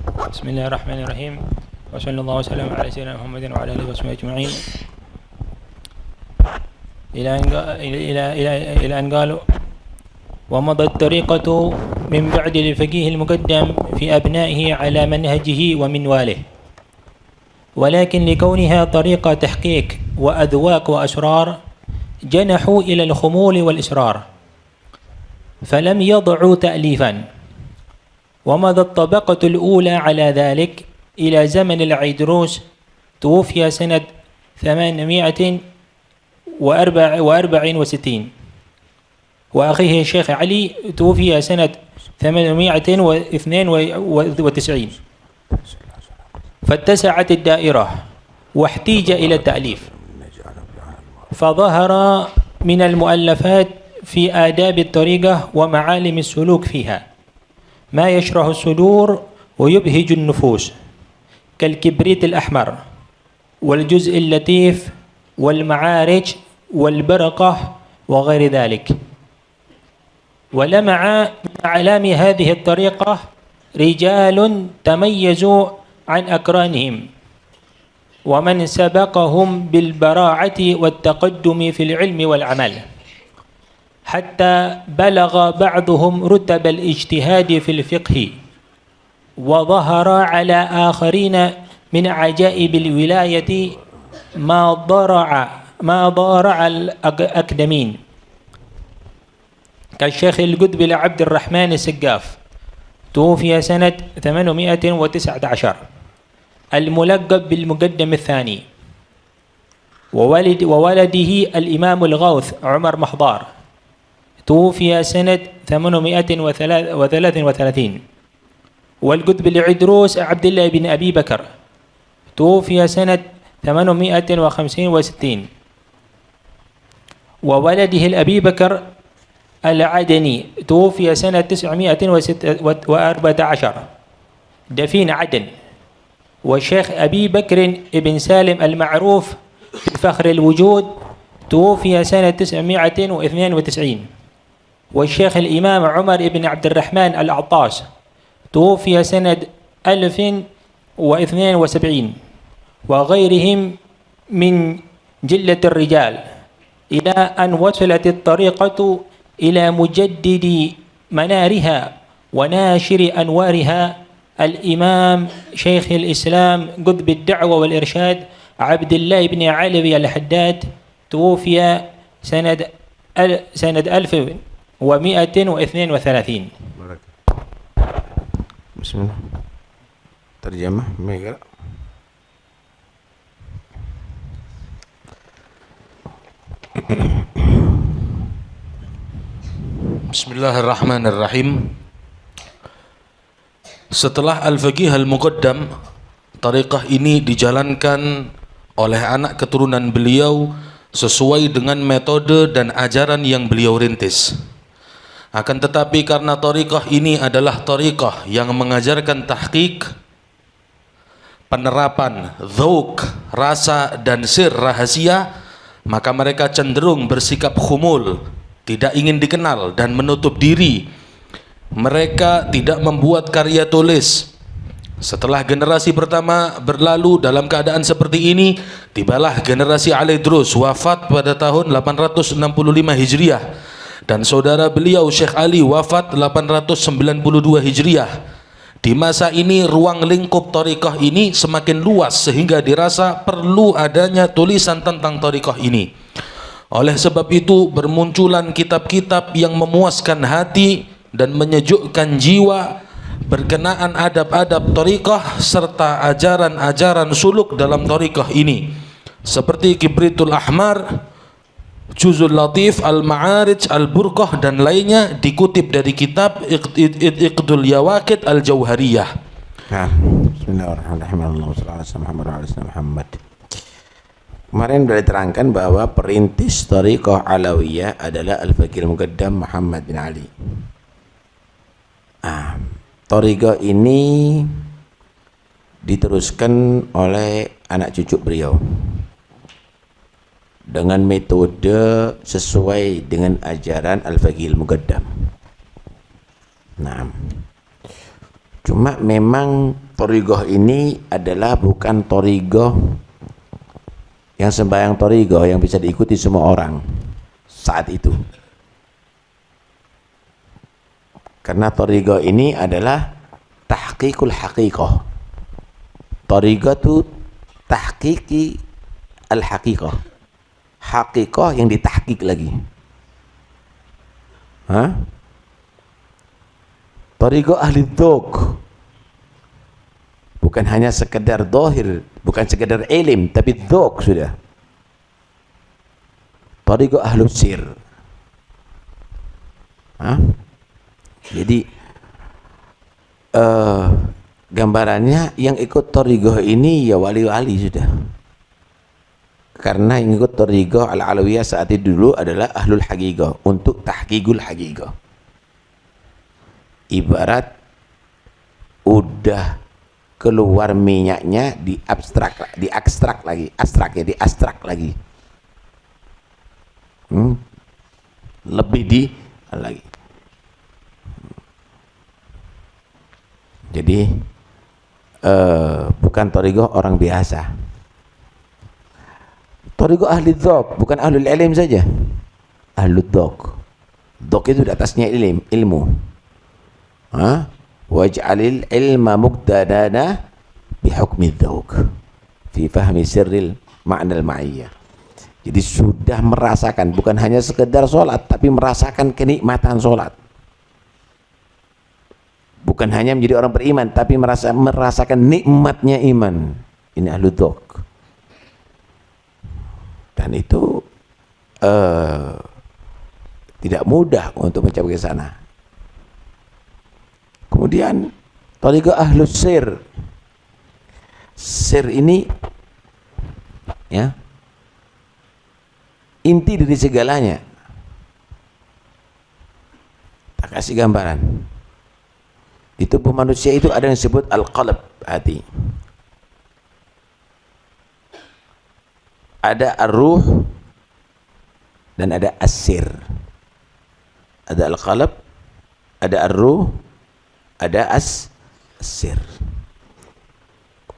بسم الله الرحمن الرحيم، وصلى الله وسلم على سيدنا محمد وعلى آله وصحبه أجمعين. إلى أن قالوا: ومضت الطريقة من بعد الفقيه المقدم في أبنائه على منهجه ومنواله، ولكن لكونها طريقة تحقيق وأذواق وأسرار جنحوا إلى الخمول والإسرار، فلم يضعوا تأليفا. ومضت الطبقة الأولى على ذلك إلى زمن العيدروس، توفي سنة 864، وأخيه الشيخ علي توفي سنة 892، فاتسعت الدائرة واحتيج إلى التأليف، فظهر من المؤلفات في آداب الطريقة ومعالم السلوك فيها ما يشرح الصدور ويبهج النفوس، كالكبريت الأحمر والجزء اللطيف والمعارج والبرقة وغير ذلك. ولمع من أعلام هذه الطريقة رجال تميزوا عن أقرانهم، ومن سبقهم بالبراعة والتقدم في العلم والعمل، حتى بلغ بعضهم رتب الاجتهاد في الفقه، وظهر على آخرين من عجائب الولاية ما ضارع الأكدمين، كالشيخ القطب عبد الرحمن السقاف توفي سنة 819، الملقب بالمقدم الثاني، وولده الإمام الغوث عمر محضار توفي سنة 833، والقطب العدروس عبد الله بن أبي بكر توفي سنة 865، وولده الأبي بكر العدني توفي سنة 914 دفين عدن. والشيخ أبي بكر بن سالم المعروف بفخر الوجود توفي سنة 992، والشيخ الإمام عمر بن عبد الرحمن العطاس توفي سنة 1072، وغيرهم من جلة الرجال، إلى أن وصلت الطريقة إلى مجدد منارها وناشر أنوارها الإمام شيخ الإسلام قطب الدعوة والإرشاد عبد الله بن علوي الحداد توفي سنة 1132. بسم الله. ترجمة ما يقرأ. Bismillahirrahmanirrahim. Setelah Al-Faqih Al-Muqaddam, tariqah ini dijalankan oleh anak keturunan beliau sesuai dengan metode dan ajaran yang beliau rintis. Akan tetapi karena tariqah ini adalah tariqah yang mengajarkan tahqiq, penerapan dzauq, rasa dan sir rahasia, maka mereka cenderung bersikap khumul, tidak ingin dikenal dan menutup diri. Mereka tidak membuat karya tulis. Setelah generasi pertama berlalu dalam keadaan seperti ini, tibalah generasi Al-Idrus wafat pada tahun 865 Hijriah, dan saudara beliau Syekh Ali wafat 892 Hijriah. Di masa ini ruang lingkup thariqah ini semakin luas sehingga dirasa perlu adanya tulisan tentang thariqah ini. Oleh sebab itu bermunculan kitab-kitab yang memuaskan hati dan menyejukkan jiwa berkenaan adab-adab thariqah serta ajaran-ajaran suluk dalam thariqah ini, seperti Kibritul Ahmar, Juzul Latif, Al-Ma'arij, Al-Burqah dan lainnya, dikutip dari kitab Iqdul Yawaqid Al-Jauhariyah. Bismillahirrahmanirrahim. Kemarin sudah diterangkan bahwa perintis thariqah Alawiyah adalah Al-Faqih Al-Muqaddam Muhammad bin Ali. Thariqah ini diteruskan oleh anak cucu beliau dengan metode sesuai dengan ajaran Al-Faqih Al-Muqaddam. Nah, cuma memang Thariqah ini adalah bukan thariqah yang sembahyang thariqah yang bisa diikuti semua orang saat itu. Karena thariqah ini adalah tahqiqul haqiqah. Thariqah itu tahqiqi al-haqiqah. Haqiqah yang ditahqiq lagi. Thariqah ahli dzauq. Bukan hanya sekedar zahir, bukan sekedar ilim, tapi dzauq sudah. Thariqah ahlu sir. Jadi gambarannya yang ikut thariqah ini ya wali-wali sudah. Karena yang ikut thariqah al-alawiyah saat itu dulu adalah ahlul haqiqah untuk tahqiqul haqiqah. Ibarat udah keluar minyaknya diekstrak lagi, lebih lagi. Jadi bukan thariqah orang biasa. Thariqah ahli dzauq, bukan ahlul ilm saja. Ahlul dzauq. Dzauq itu di atasnya ilmu. Waj'alil ilma muqtadana bihukmi dzauq fi fahmi sirril ma'nal ma'iyyah. Jadi sudah merasakan, bukan hanya sekedar sholat, tapi merasakan kenikmatan sholat. Bukan hanya menjadi orang beriman, tapi merasakan nikmatnya iman. Ini ahlu dzauq. Dan itu tidak mudah untuk mencapai ke sana. Kemudian thariqah ahlus sir. Sir ini ya inti dari segalanya. Tak kasih gambaran. Di tubuh manusia itu ada yang disebut al-qalb, hati. Ada ar-ruh dan ada as-sir. Ada al-qalb, ada ar-ruh, ada as-sir.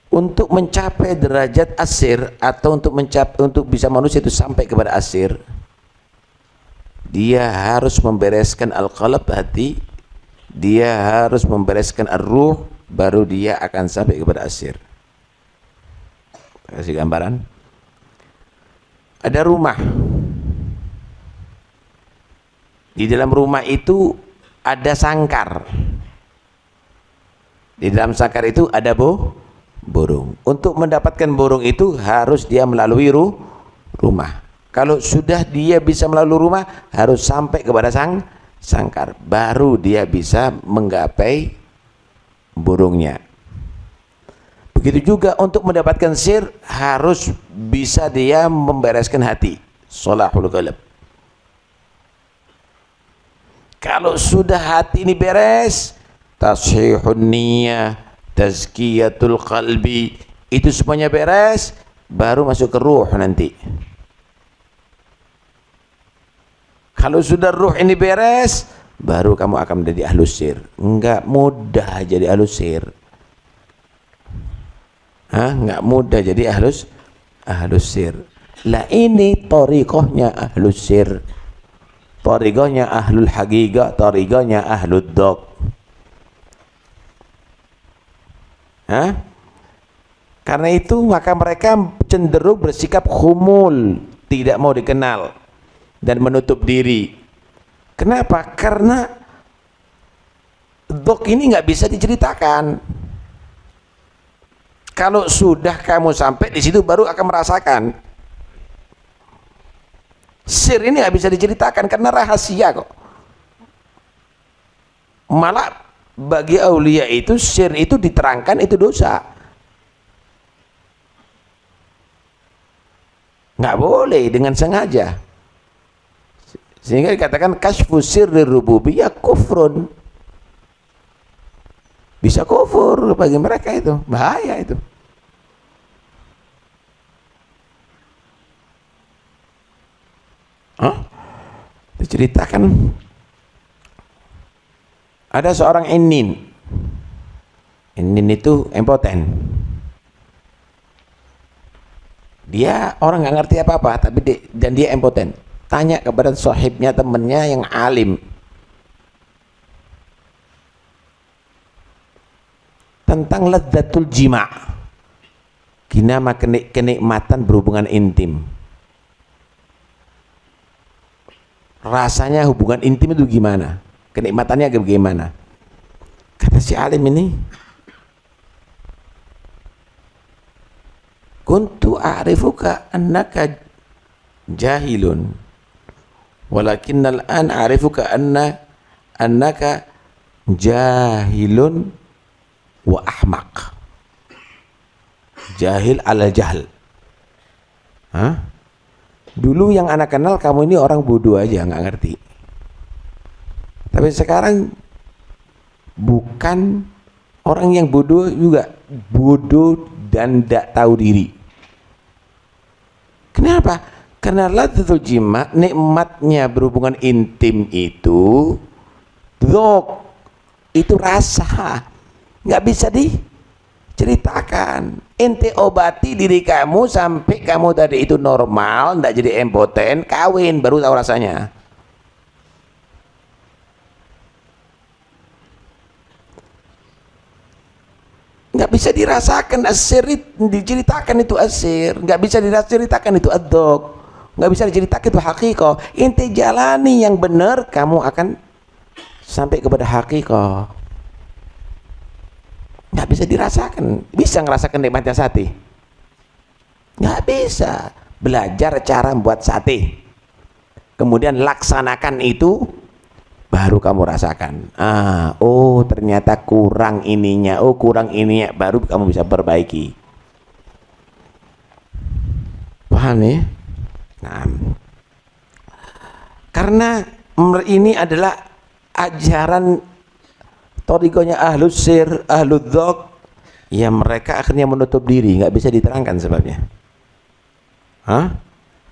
Untuk mencapai derajat as-sir atau untuk bisa manusia itu sampai kepada as-sir, dia harus membereskan al-qalb, hati, dia harus membereskan ar-ruh, baru dia akan sampai kepada as-sir. Kasih gambaran. Ada rumah. Di dalam rumah itu ada sangkar. Di dalam sangkar itu ada burung. Untuk mendapatkan burung itu harus dia melalui rumah. Kalau sudah dia bisa melalui rumah, harus sampai kepada sangkar, baru dia bisa menggapai burungnya. Begitu juga untuk mendapatkan sir, harus bisa dia membereskan hati, sholahul qalb. Kalau sudah hati ini beres, tashihun niyah, tazkiyatul qalbi, itu semuanya beres, baru masuk ke ruh nanti. Kalau sudah ruh ini beres, baru kamu akan menjadi ahlus sir. Enggak mudah jadi ahlus sir. Enggak mudah jadi ahlus sir. Lah ini thariqahnya ahlus sir. Thariqahnya ahlul haqiqah, thariqahnya ahlud dzauq. Karena itu maka mereka cenderung bersikap khumul, tidak mau dikenal dan menutup diri. Kenapa? Karena dzauq ini nggak bisa diceritakan. Kalau sudah kamu sampai di situ baru akan merasakan. Sir ini nggak bisa diceritakan karena rahasia kok. Malah bagi aulia itu sir itu diterangkan itu dosa. Nggak boleh dengan sengaja. Sehingga dikatakan kasyfu sirri rububiyah kufrun. Bisa kufur bagi mereka itu, bahaya itu. Diceritakan ada seorang inin Nin itu impoten. Dia orang nggak ngerti apa-apa, tapi dan dia impoten. Tanya kepada sahibnya, temennya yang alim, tentang ladzatul jima', kinama kenikmatan berhubungan intim. Rasanya hubungan intim itu gimana? Kenikmatannya bagaimana? Kata si alim ini, kuntu a'rifuka annaka jahilun, walakinnal an a'rifuka annaka jahilun wa ahmaq. Jahil ala jahl. Hah? Dulu yang anak kenal kamu ini orang bodoh aja, nggak ngerti. Tapi sekarang bukan orang yang bodoh juga, bodoh dan tidak tahu diri. Kenapa? Karena ladzatul jima', nikmatnya berhubungan intim itu, dzauq, itu rasa, nggak bisa diceritakan. Ente obati diri kamu sampai kamu tadi itu normal, nggak jadi impoten, kawin baru tahu rasanya. Nggak bisa dirasakan asir, diceritakan itu asir, nggak bisa diceritakan itu ad-dzauq, nggak bisa diceritakan itu haqiqah. Ente jalani yang benar, kamu akan sampai kepada haqiqah. Nggak bisa dirasakan. Bisa ngerasakan nikmatnya sate? Nggak bisa. Belajar cara membuat sate, kemudian laksanakan itu, baru kamu rasakan. Oh ternyata kurang ininya, oh kurang ininya, baru kamu bisa perbaiki. Paham ya? Nah, karena ini adalah ajaran thariqahnya ahlus sir, ahlul dzauq, ya mereka akhirnya menutup diri, nggak bisa diterangkan sebabnya.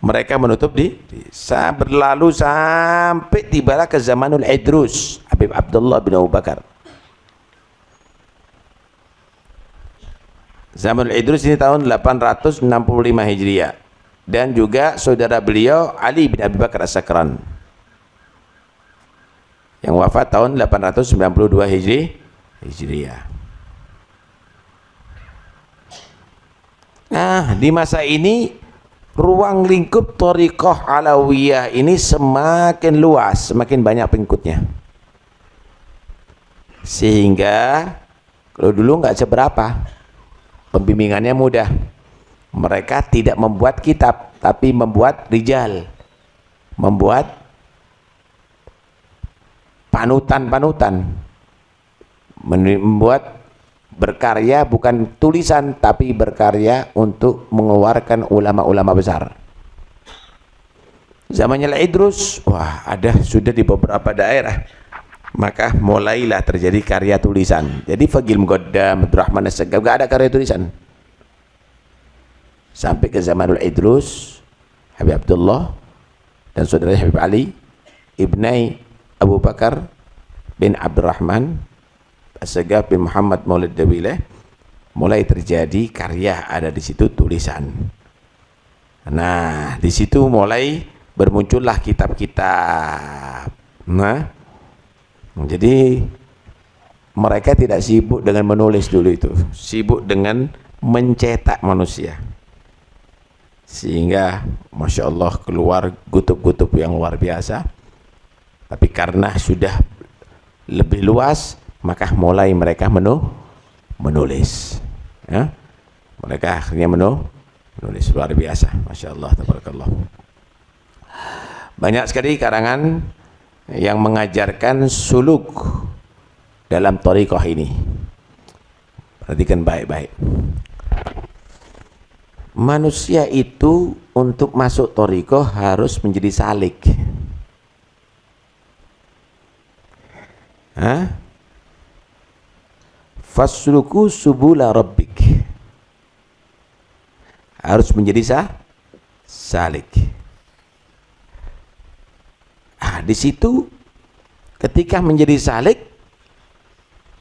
Mereka menutup diri. Berlalu sampai tibalah ke zamanul Idrus, Habib Abdullah bin Abu Bakar. Zamanul Idrus ini tahun 865 Hijriah, dan juga saudara beliau Ali bin Abi Bakar As-Sakran yang wafat tahun 892 Hijriah. Nah, di masa ini ruang lingkup thariqah alawiyah ini semakin luas, semakin banyak pengikutnya. Sehingga kalau dulu nggak seberapa, pembimbingannya mudah. Mereka tidak membuat kitab, tapi membuat rijal, membuat panutan-panutan, membuat berkarya, bukan tulisan tapi berkarya untuk mengeluarkan ulama-ulama besar. Zamannya Idrus, wah ada sudah di beberapa daerah, maka mulailah terjadi karya tulisan. Jadi Fagil Muqaddam, Abdurrahman As-Sagaf, gak ada karya tulisan sampai ke zamanul Idrus, Habib Abdullah dan saudara Habib Ali ibnai Abu Bakar bin Abdurrahman As-Sagaf bin Muhammad Maulid Dawilah, mulai terjadi karya, ada di situ tulisan. Nah, di situ mulai bermuncullah kitab-kitab. Nah, jadi mereka tidak sibuk dengan menulis dulu itu, sibuk dengan mencetak manusia. Sehingga Masya Allah keluar kutub-kutub yang luar biasa. Tapi karena sudah lebih luas, maka mulai mereka menulis. Ya? Mereka akhirnya menulis luar biasa. Masya Allah, tabarakallah. Banyak sekali karangan yang mengajarkan suluk dalam thariqah ini. Perhatikan baik-baik. Manusia itu untuk masuk thariqah harus menjadi salik. Fasluku subula rabbik, harus menjadi salik. Di situ ketika menjadi salik,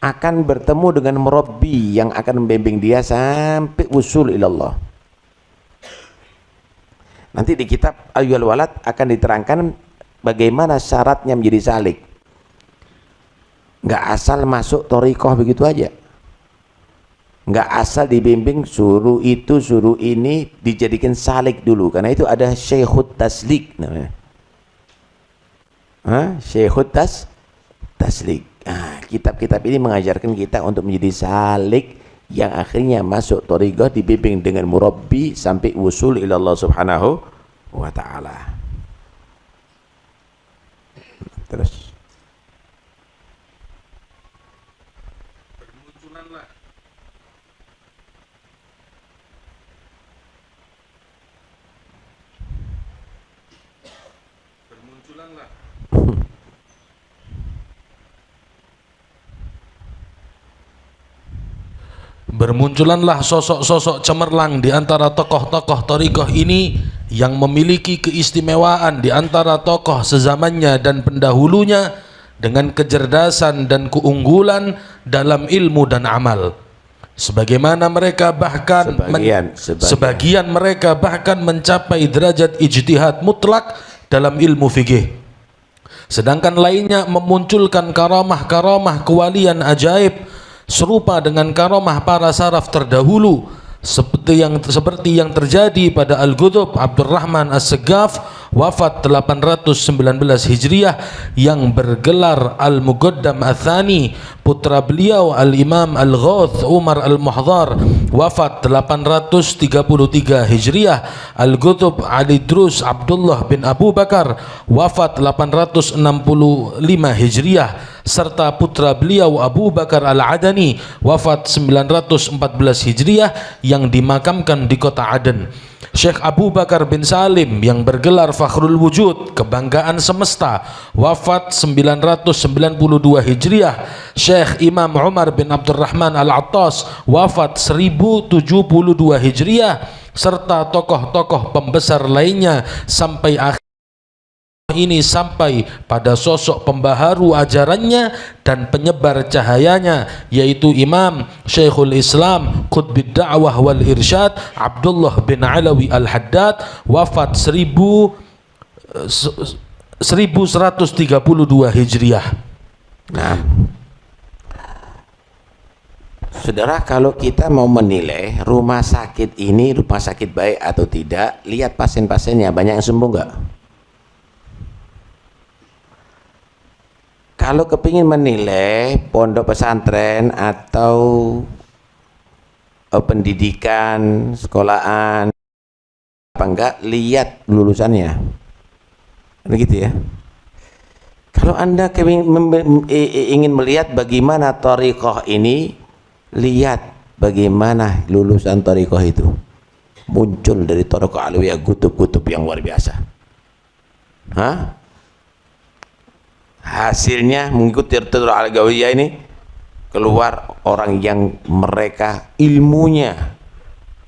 akan bertemu dengan murabbi yang akan membimbing dia sampai usul ilallah. Nanti di kitab Ayyuhal Walad akan diterangkan bagaimana syaratnya menjadi salik. Nggak asal masuk thariqah begitu aja, nggak asal dibimbing suruh itu suruh ini, dijadikan salik dulu, karena itu ada syekhut taslik namanya. Syekhut taslik. Kitab-kitab ini mengajarkan kita untuk menjadi salik yang akhirnya masuk thariqah dibimbing dengan murabbi sampai usul ila Allah Subhanahu wa taala. Terus bermunculanlah sosok-sosok cemerlang di antara tokoh-tokoh thariqah ini yang memiliki keistimewaan di antara tokoh sezamannya dan pendahulunya dengan kecerdasan dan keunggulan dalam ilmu dan amal. Sebagaimana mereka bahkan sebagian mereka bahkan mencapai derajat ijtihad mutlak dalam ilmu fikih. Sedangkan lainnya memunculkan karamah-karamah kewalian ajaib serupa dengan karamah para salaf terdahulu, seperti yang terjadi pada Al-Qutb Abdurrahman As-Segaf wafat 819 Hijriah yang bergelar Al-Muqaddam Ats-Tsani, putra beliau Al-Imam Al-Ghauth Umar Al-Muhdhar wafat 833 Hijriah, Al-Qutb Ali Drus Abdullah bin Abu Bakar wafat 865 Hijriah, serta putra beliau Abu Bakar Al-Adani wafat 914 Hijriah yang dimakamkan di kota Aden. Syekh Abu Bakar bin Salim yang bergelar Fakhrul Wujud, kebanggaan semesta, wafat 992 Hijriah. Syekh Imam Umar bin Abdurrahman Al-Attas wafat 1072 Hijriah, serta tokoh-tokoh pembesar lainnya sampai akhir ini, sampai pada sosok pembaharu ajarannya dan penyebar cahayanya, yaitu Imam Syekhul Islam Qutbid Da'wah wal Irsyad Abdullah bin Alawi Al-Haddad wafat 1132 Hijriah. Nah, saudara, kalau kita mau menilai rumah sakit ini rumah sakit baik atau tidak, lihat pasien-pasiennya banyak yang sembuh nggak? Kalau kepingin menilai pondok pesantren atau pendidikan sekolahan apa enggak, lihat lulusannya, begitu ya. Kalau Anda ingin melihat bagaimana thariqah ini, lihat bagaimana lulusan thariqah itu muncul dari thariqah alawiyah, kutub-kutub yang luar biasa. Hasilnya mengikuti thariqah al-gawiyah ini keluar orang yang mereka ilmunya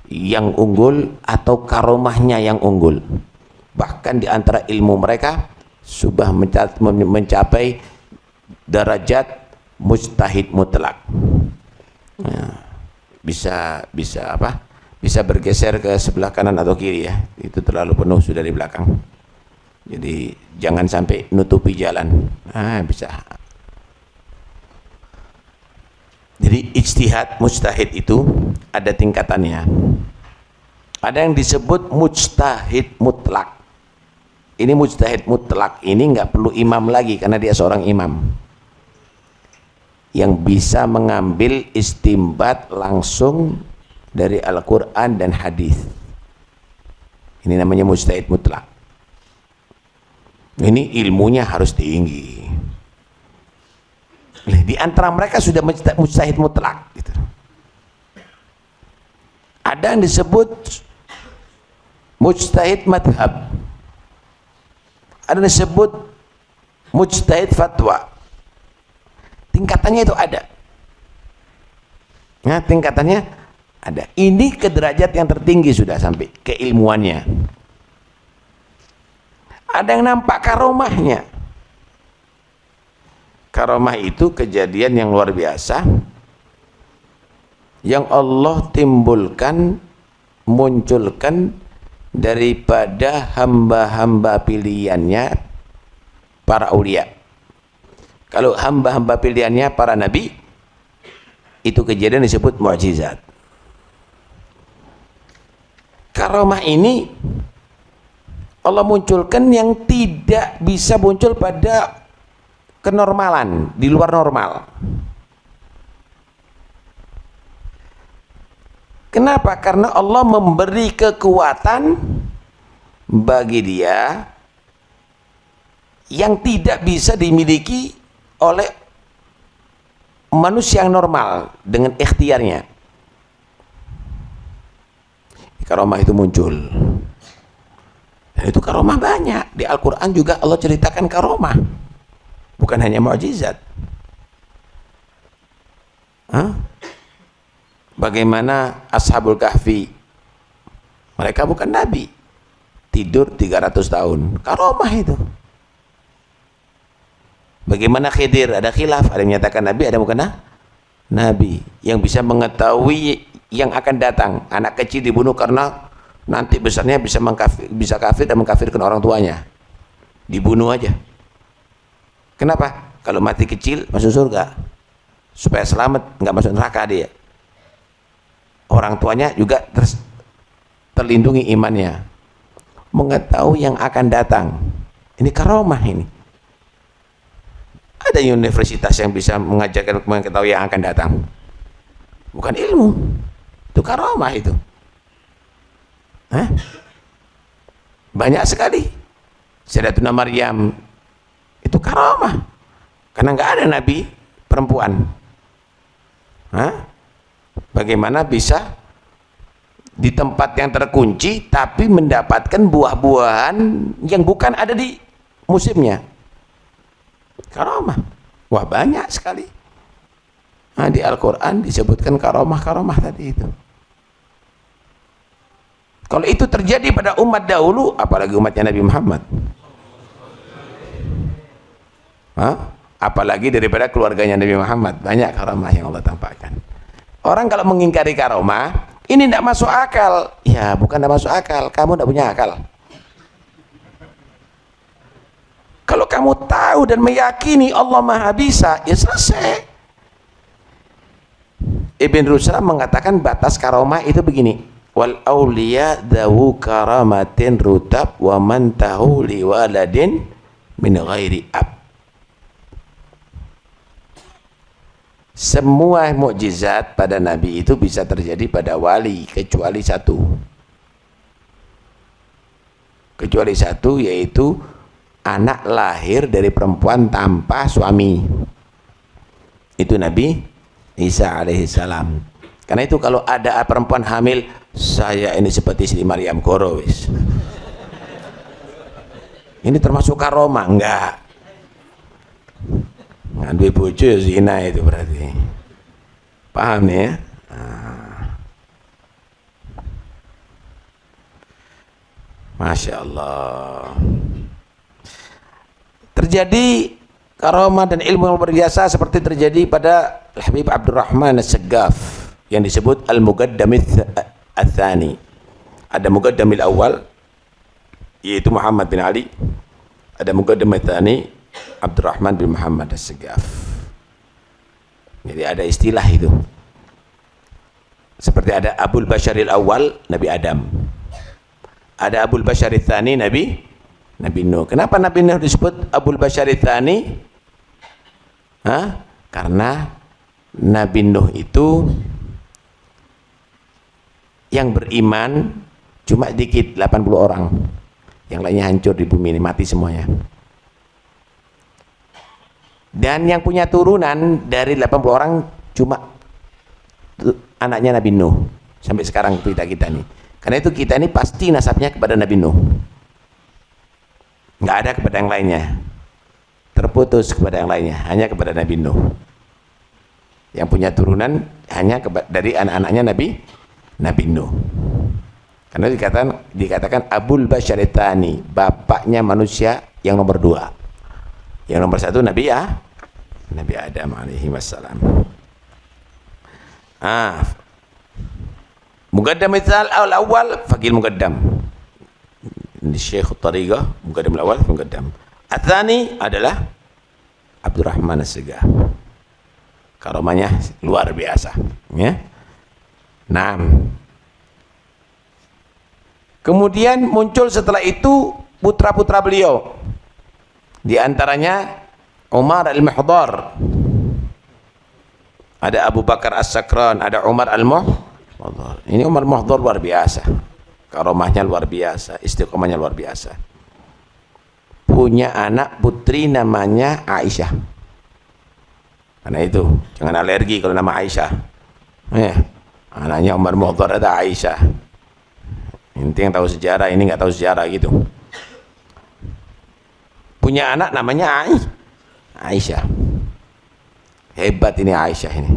yang unggul atau karomahnya yang unggul, bahkan di antara ilmu mereka sudah mencapai derajat mujtahid mutlak. Bisa bergeser ke sebelah kanan atau kiri ya, itu terlalu penuh sudah di belakang, jadi jangan sampai nutupi jalan. Bisa. Jadi ijtihad mujtahid itu ada tingkatannya. Ada yang disebut mujtahid mutlak. Ini mujtahid mutlak ini nggak perlu imam lagi karena dia seorang imam yang bisa mengambil istimbat langsung dari Al-Quran dan hadis. Ini namanya mujtahid mutlak. Ini ilmunya harus tinggi. Di antara mereka sudah mujtahid mutlak gitu. Ada yang disebut mujtahid madhab, ada yang disebut mujtahid fatwa. Tingkatannya itu ada. Nah, tingkatannya ada. Ini ke derajat yang tertinggi sudah sampai keilmuannya. Ada yang nampak karomahnya. Karomah itu kejadian yang luar biasa yang Allah timbulkan, munculkan daripada hamba-hamba pilihannya para aulia. Kalau hamba-hamba pilihannya para nabi, itu kejadian disebut mukjizat. Karomah ini Allah munculkan yang tidak bisa muncul pada kenormalan, di luar normal. Kenapa? Karena Allah memberi kekuatan bagi dia yang tidak bisa dimiliki oleh manusia yang normal dengan ikhtiarnya. Karomah itu muncul. Dan itu karomah banyak. Di Al-Quran juga Allah ceritakan karomah. Bukan hanya mukjizat. Bagaimana Ashabul Kahfi, mereka bukan nabi, tidur 300 tahun, karomah itu. Bagaimana Khidir, ada khilaf, ada yang menyatakan nabi, ada yang bukan nabi, yang bisa mengetahui yang akan datang. Anak kecil dibunuh karena nanti besarnya bisa kafir dan mengkafirkan orang tuanya, dibunuh aja. Kenapa? Kalau mati kecil masuk surga, supaya selamat, nggak masuk neraka dia. Orang tuanya juga terlindungi imannya, mengetahui yang akan datang. Ini karomah ini. Ada universitas yang bisa mengajarkan mengetahui yang akan datang, bukan ilmu, itu karomah itu. Banyak sekali. Sayyidatuna Maryam itu karomah, karena nggak ada nabi perempuan. Bagaimana bisa di tempat yang terkunci tapi mendapatkan buah-buahan yang bukan ada di musimnya? Karomah. Wah, banyak sekali. Di Al-Quran disebutkan karomah-karomah tadi itu. Kalau itu terjadi pada umat dahulu, apalagi umatnya Nabi Muhammad. Apalagi daripada keluarganya Nabi Muhammad, banyak karomah yang Allah tampakkan. Orang kalau mengingkari karomah, ini tidak masuk akal. Ya, bukan tidak masuk akal, kamu tidak punya akal. Kalau kamu tahu dan meyakini Allah Maha Bisa, ya selesai. Ibn Ruslan mengatakan batas karomah itu begini: wal auliya dawu karamatin rutab wa man tahu li waladin min ghairi ab. Semua mukjizat pada nabi itu bisa terjadi pada wali kecuali satu. Kecuali satu, yaitu anak lahir dari perempuan tanpa suami. Itu Nabi Isa alaihissalam. Karena itu kalau ada perempuan hamil, saya ini seperti Sri Maryam Korowis. Ini termasuk karomah? Enggak. Ngandui bojo zina itu berarti. Paham ya? Masya Allah. Terjadi karomah dan ilmu yang luar biasa seperti terjadi pada Habib Abdurrahman As-Saggaf yang disebut Al-Muqaddamil Ats-Tsani. Ada Muqaddamil Awal, yaitu Muhammad bin Ali. Ada Muqaddamil Tsani, Abdurrahman bin Muhammad As-Saggaf. Jadi ada istilah itu. Seperti ada Abul Basharil Awal, Nabi Adam. Ada Abul Basharil Tsani, Nabi Nuh. Kenapa Nabi Nuh disebut Abul Basharil Tsani? Karena Nabi Nuh itu yang beriman cuma dikit, 80 orang. Yang lainnya hancur di bumi ini, mati semuanya. Dan yang punya turunan dari 80 orang cuma anaknya Nabi Nuh. Sampai sekarang kita nih. Karena itu kita ini pasti nasabnya kepada Nabi Nuh. Nggak ada kepada yang lainnya. Terputus kepada yang lainnya, hanya kepada Nabi Nuh. Yang punya turunan hanya dari anak-anaknya Nabi Nuh. Karena dikatakan Abul Basharil Tsani, bapaknya manusia yang nomor 2. Yang nomor 1 Nabi Nabi Adam alaihi wassalam. Muqaddam misal awal faqil muqaddam. Ini Syekh Tariqah, muqaddam awal muqaddam. Atsani adalah Abdurrahman As-Segaf. Karomanya luar biasa, ya. Naam. Kemudian muncul setelah itu putra-putra beliau. Di antaranya Umar Al-Muhdar. Ada Abu Bakar As-Sakran, ada Umar Al-Muhdar. Ini Umar Al-Muhdar luar biasa. Karomahnya luar biasa, istiqomahnya luar biasa. Punya anak putri namanya Aisyah. Karena itu, jangan alergi kalau nama Aisyah. Anaknya Umar Al-Muhdar ada Aisyah. Inti yang tahu sejarah, ini nggak tahu sejarah gitu. Punya anak namanya Aisyah. Hebat ini Aisyah ini.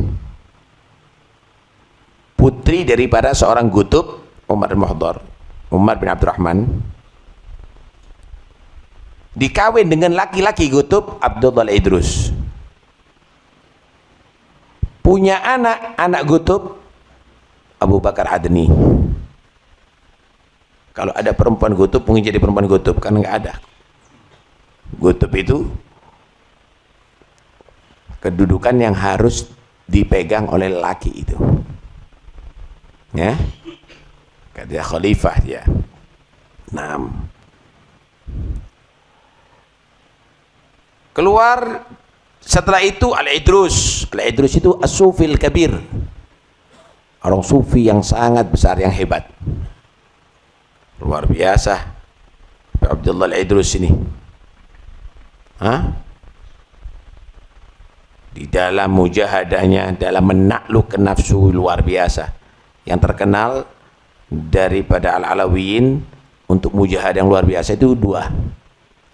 Putri daripada seorang gutub Umar Al-Muhdar, Umar bin Abdurrahman. Dikawin dengan laki-laki gutub Abdullah Al-Idrus. Punya anak gutub Abu Bakar Adni. Kalau ada perempuan gutub mungkin jadi perempuan gutub, kan nggak ada. Gutub itu kedudukan yang harus dipegang oleh laki itu, ya. Dia khalifah dia. Keluar setelah itu Al-Idrus. Al-Idrus itu as-sufil kabir, orang sufi yang sangat besar, yang hebat, luar biasa. Abdullah Al-Idrus ini, di dalam mujahadahnya, dalam menaklukkan nafsu, luar biasa. Yang terkenal daripada Al-Alawiyin untuk mujahadah yang luar biasa itu dua,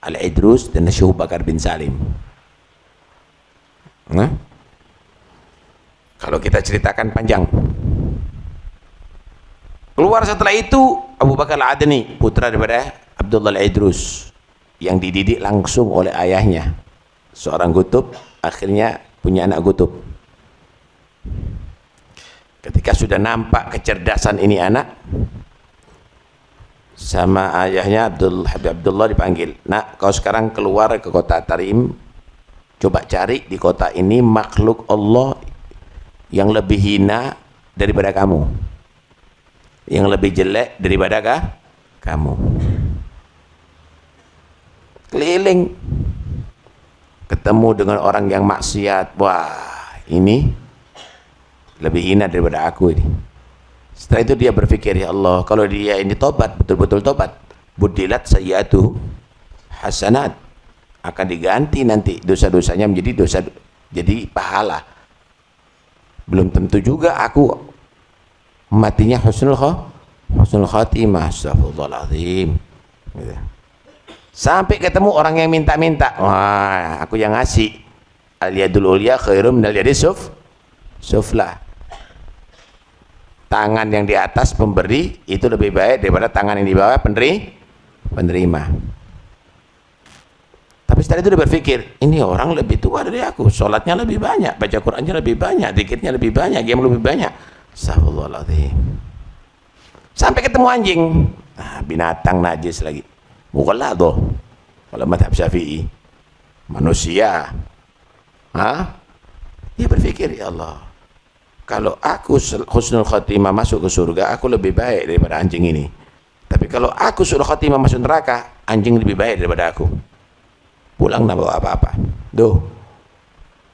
Al-Idrus dan Syekh Bakar bin Salim. Kalau kita ceritakan panjang. Keluar setelah itu Abu Bakar Al-Adni, putra daripada Abdullah Al-Idrus, yang dididik langsung oleh ayahnya, seorang gutub, akhirnya punya anak gutub. Ketika sudah nampak kecerdasan ini anak, sama ayahnya Habib Abdullah dipanggil, "Nak, kau sekarang keluar ke kota Tarim, coba cari di kota ini makhluk Allah yang lebih hina daripada kamu, yang lebih jelek daripada kamu." Keliling, ketemu dengan orang yang maksiat. Wah, ini lebih hina daripada aku ini. Setelah itu dia berpikir, ya Allah, kalau dia ini tobat, betul-betul tobat, budilat sayyi'atu hasanat, akan diganti nanti dosa-dosanya menjadi dosa, jadi pahala. Belum tentu juga aku matinya husnul khatimah. Astagfirullahaladzim. Gitu. Sampai ketemu orang yang minta-minta. Wah, aku yang ngasih. Al-yadul ulya khairum minal yadi sufla. Tangan yang di atas pemberi itu lebih baik daripada tangan yang di bawah penerima. Tapi setelah itu dia berpikir, ini orang lebih tua dari aku, sholatnya lebih banyak, baca Qurannya lebih banyak, zikirnya lebih banyak, game lebih banyak. Astagfirullahaladzim. Sampai ketemu anjing. Binatang najis lagi. Mughalladh kalau madhab Syafi'i. Manusia. Dia berpikir, ya Allah, kalau aku husnul khatimah masuk ke surga, aku lebih baik daripada anjing ini. Tapi kalau aku husnul khatimah masuk neraka, anjing lebih baik daripada aku. Pulang tak bawa apa-apa. Duh,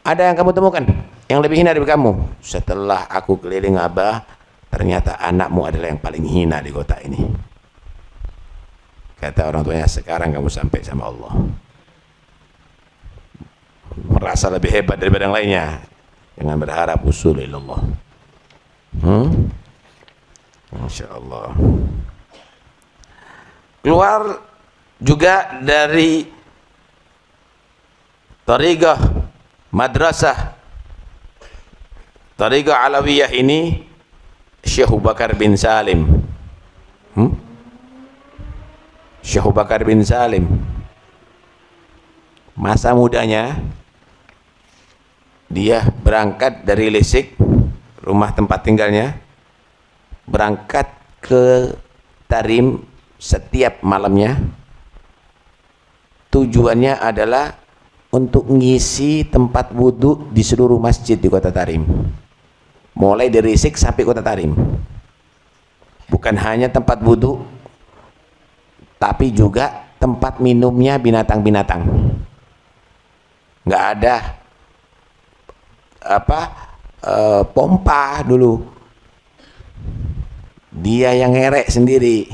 ada yang kamu temukan yang lebih hina dari kamu? Setelah aku keliling Abah, ternyata anakmu adalah yang paling hina di kota ini. Kata orang tuanya, sekarang kamu sampai sama Allah. Merasa lebih hebat daripada yang lainnya. Dengan berharap usul ilallah. Masya Allah. Keluar juga dari tariqah madrasah, tariqah Alawiyah ini, Syekh Bakar bin Salim. Syekh Bakar bin Salim masa mudanya Dia berangkat dari Lesik, rumah tempat tinggalnya, berangkat ke Tarim setiap malamnya. Tujuannya adalah untuk ngisi tempat wudhu di seluruh masjid di kota Tarim, mulai dari Lesik sampai kota Tarim. Bukan hanya tempat wudhu, tapi juga tempat minumnya binatang-binatang. Nggak ada pompa dulu, dia yang ngerek sendiri,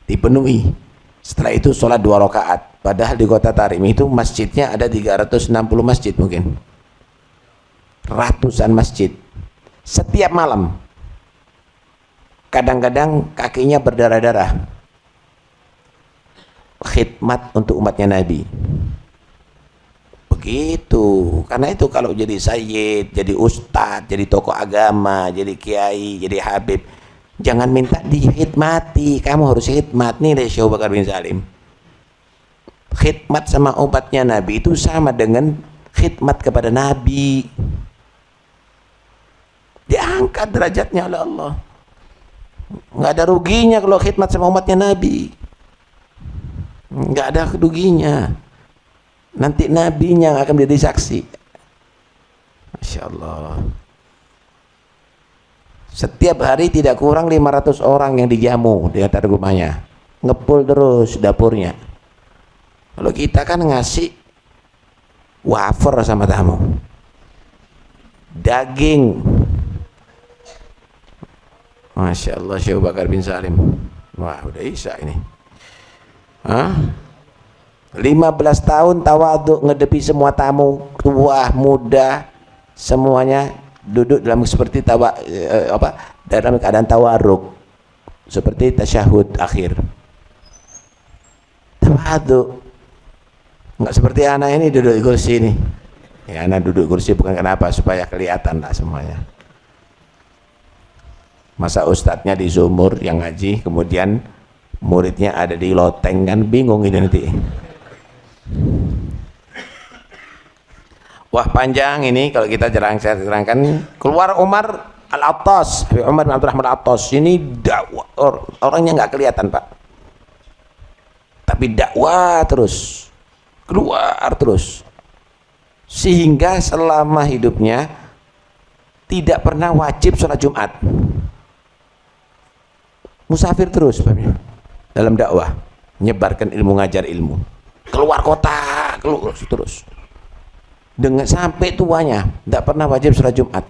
dipenuhi. Setelah itu sholat 2 rakaat. Padahal di kota Tarim itu masjidnya ada 360 masjid, mungkin ratusan masjid. Setiap malam, kadang-kadang kakinya berdarah-darah, khidmat untuk umatnya Nabi. Begitu. Karena itu kalau jadi sayyid, jadi ustadz, jadi tokoh agama, jadi kiai, jadi habib, jangan minta dihidmati. Kamu harus khidmat. Nih dari Syekh Abu Bakar bin Salim, khidmat sama umatnya Nabi itu sama dengan khidmat kepada Nabi. Diangkat derajatnya oleh Allah. Nggak ada ruginya kalau khidmat sama umatnya Nabi. Nggak ada ruginya. Nanti nabinya yang akan menjadi saksi. Masya Allah. Setiap hari tidak kurang 500 orang yang dijamu di atas rumahnya, ngepul terus dapurnya. Kalau kita kan ngasih wafer sama tamu, daging. Masya Allah, Syekh Bakar bin Salim. Wah, udah isya ini. 15 tahun tawadhu, ngedepi semua tamu, tua, muda, semuanya duduk dalam seperti dalam keadaan tawarruk, seperti tasyahud akhir. Tawadhu. Enggak seperti anak ini duduk di kursi ini. Ya, anak duduk di kursi bukan kenapa, supaya kelihatan lah semuanya. Masa ustadznya di sumur yang ngaji, kemudian muridnya ada di loteng, kan bingung ini nanti. Wah, panjang ini kalau kita saya terangkan. Keluar Umar Al-Attas, Umar bin Abdurrahman Al-Attas, ini dakwah, orangnya nggak kelihatan Pak, tapi dakwah terus, keluar terus, sehingga selama hidupnya tidak pernah wajib sholat Jumat, musafir terus dalam dakwah, menyebarkan ilmu, ngajar ilmu, keluar kota, keluar terus, dengan sampai tuanya tidak pernah wajib sholat Jumat.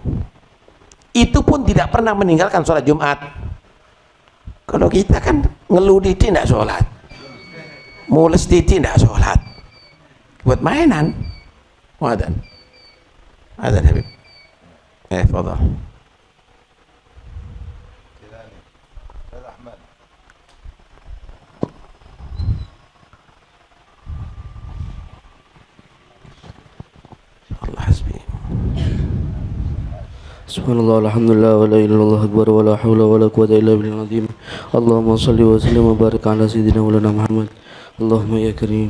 Itu pun tidak pernah meninggalkan sholat Jumat. Kalau kita kan ngeluh diti tidak sholat, mules diti tidak sholat, buat mainan. Wadan Habib, fadhal. Subhanallah, alhamdulillah, wa la ilaha illallah akbar, wa la hawla wa la quwwata illa billahil azim. Allahumma shalli wa sallim wa barik ala sayyidina maulana Muhammad. Allahumma ya karim.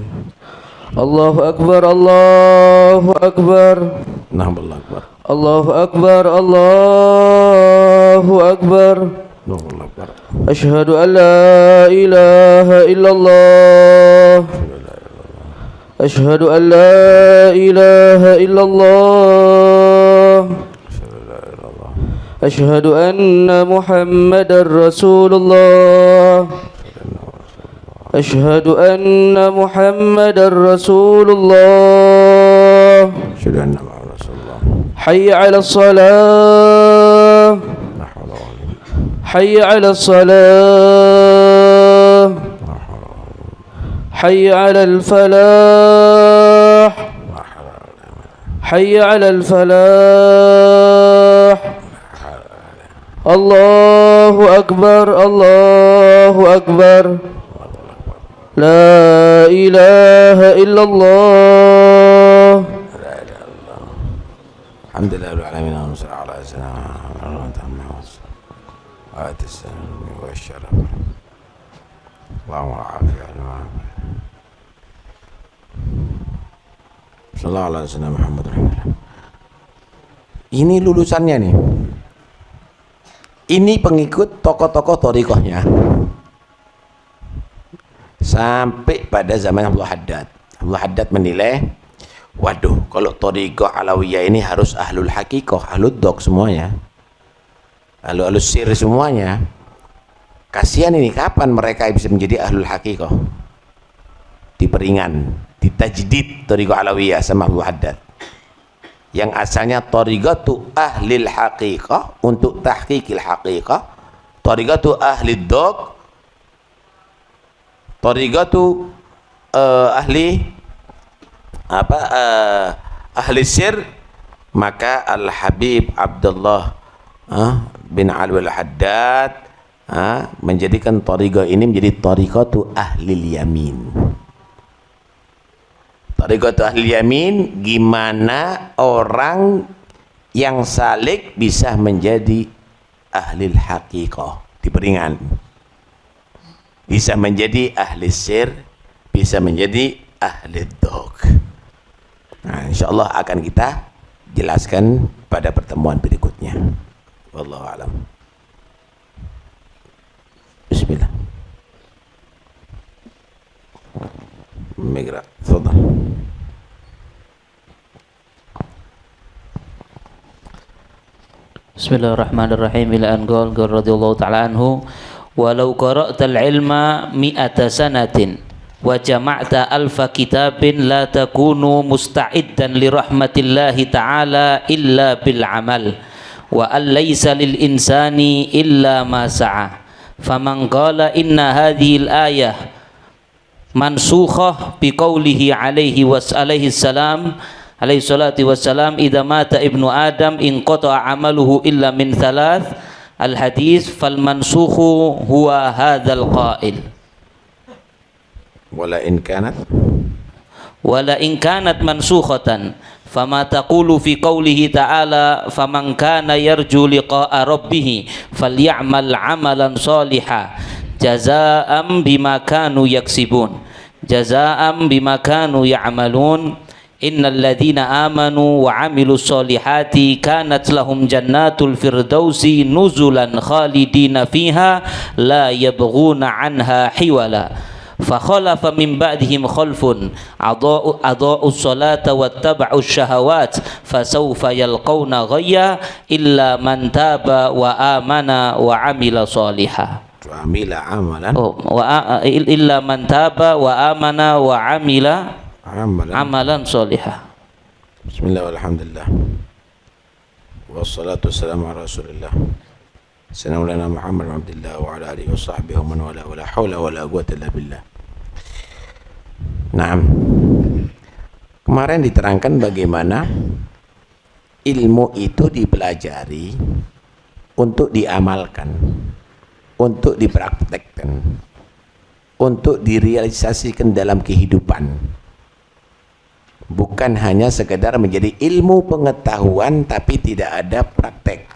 Allahu akbar, Allahu akbar. Allahu akbar. Allahu akbar, Allahu akbar. Allahu akbar. Asyhadu an la ilaha illallah. Asyhadu an la ilaha illallah. أشهد أن محمد رسول الله. أشهد أن محمد رسول الله. حي على الصلاة. حي على الصلاة. حي على الفلاح. حي على الفلاح. Allahu akbar, Allahu akbar. La ilaha illallah. Alhamdulillah alamin, wa sallallahu alaihi wasallam. Ini lulusannya nih. Ini pengikut tokoh-tokoh thariqahnya. Sampai pada zaman Abdul Haddad. Abdul Haddad menilai, waduh, kalau thariqah Alawiyah ini harus ahlul haqiqah, ahlul dok semuanya. Ahlul sir semuanya. Kasihan ini, kapan mereka bisa menjadi ahlul haqiqah? Diperingan, ditajdid thariqah Alawiyah sama Abdul Haddad. Yang asalnya thariqatu ahlil haqiqah untuk tahqiqil haqiqah, thariqatu ahlid dok, thariqatu ahli ahli sir, maka Al Habib Abdullah bin Alwi Al Haddad menjadikan thariqah ini menjadi thariqatu ahlil yamin. Thariqatu ahli yamin, gimana orang yang salik bisa menjadi ahli haqiqah, diperingan. Bisa menjadi ahli sir, bisa menjadi ahli dok. Nah, insyaallah akan kita jelaskan pada pertemuan berikutnya. Wallahu a'lam. Bismillah. Migra, tafadhal. Bismillahirrahmanirrahim. Ila an qala radhiyallahu ta'ala anhu, walau qara'tal ilma mi'ata sanatin wa jama'ta alfa kitabin la takunu musta'iddan li rahmatillahi ta'ala illa bil amal wa an laysa lil insani illa ma sa'a. Faman qala inna hadhihi al-ayah mansukhah biqaulihi alaihi salam alaihi salatu wassalam, idza mata ibnu adam in qata'a amaluhu illa min thalath al hadis, fal mansukhu huwa hadzal qail. Wala in kanat mansukhatan fama taqulu fi qaulihi ta'ala faman kana yarju liqa'a rabbih falyamal amalan shalihan jazaa'an bima kanu yaksibun jazaa'an bima kanu ya'malun. Innal ladzina amanu wa 'amilus solihati kanat lahum jannatul firdausi nuzulan khalidina fiha la yabghuna 'anha hiwala. Fa khalafa min ba'dihim khalfun adaa'us salata wattaba'us syahawat fasawfa yalqawna ghayya illa man taba wa amana wa 'amila sholihan. Illa man taba wa amana wa 'amila amalan solihah. Bismillah walhamdulillah wassalatu wassalamu ala rasulillah sayyidina Muhammad wa abdillah wa ala alihi wa sahbihi wa man wala wala hawla wala quwwata illa billah. Naam, kemarin diterangkan bagaimana ilmu itu dipelajari untuk diamalkan, untuk dipraktekkan, untuk direalisasikan dalam kehidupan. Bukan hanya sekedar menjadi ilmu pengetahuan tapi tidak ada praktek.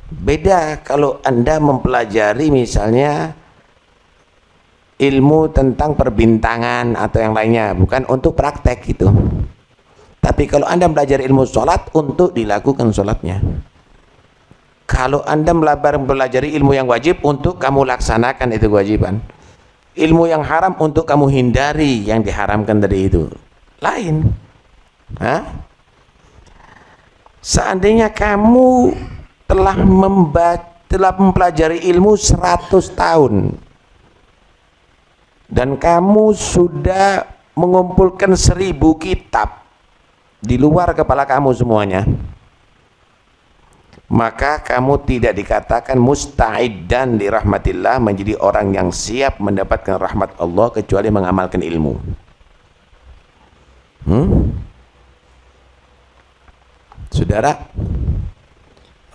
Beda kalau Anda mempelajari misalnya ilmu tentang perbintangan atau yang lainnya, bukan untuk praktek gitu. Tapi kalau Anda belajar ilmu sholat, untuk dilakukan sholatnya. Kalau Anda mempelajari ilmu yang wajib, untuk kamu laksanakan itu kewajiban. Ilmu yang haram untuk kamu hindari yang diharamkan dari itu. Lain. Seandainya kamu telah mempelajari ilmu 100 tahun dan kamu sudah mengumpulkan 1000 kitab di luar kepala kamu semuanya, maka kamu tidak dikatakan musta'iddan li rahmatillah, menjadi orang yang siap mendapatkan rahmat Allah kecuali mengamalkan ilmu. Saudara,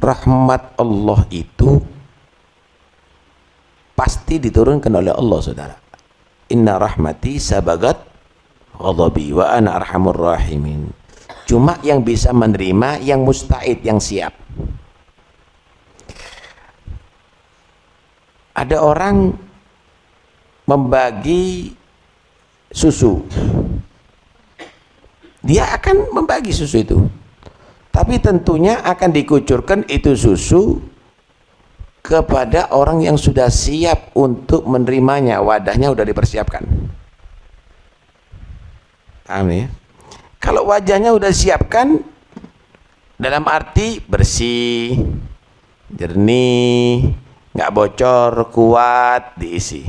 rahmat Allah itu pasti diturunkan oleh Allah, saudara. Inna rahmati sabagat ghadabi wa ana arhamur rahimin. Cuma yang bisa menerima yang musta'id, yang siap. Ada orang membagi susu, dia akan membagi susu itu. Tapi tentunya akan dikucurkan itu susu kepada orang yang sudah siap untuk menerimanya, wadahnya sudah dipersiapkan. Paham ya? Kalau wajahnya sudah siapkan dalam arti bersih, jernih, nggak bocor, kuat, diisi.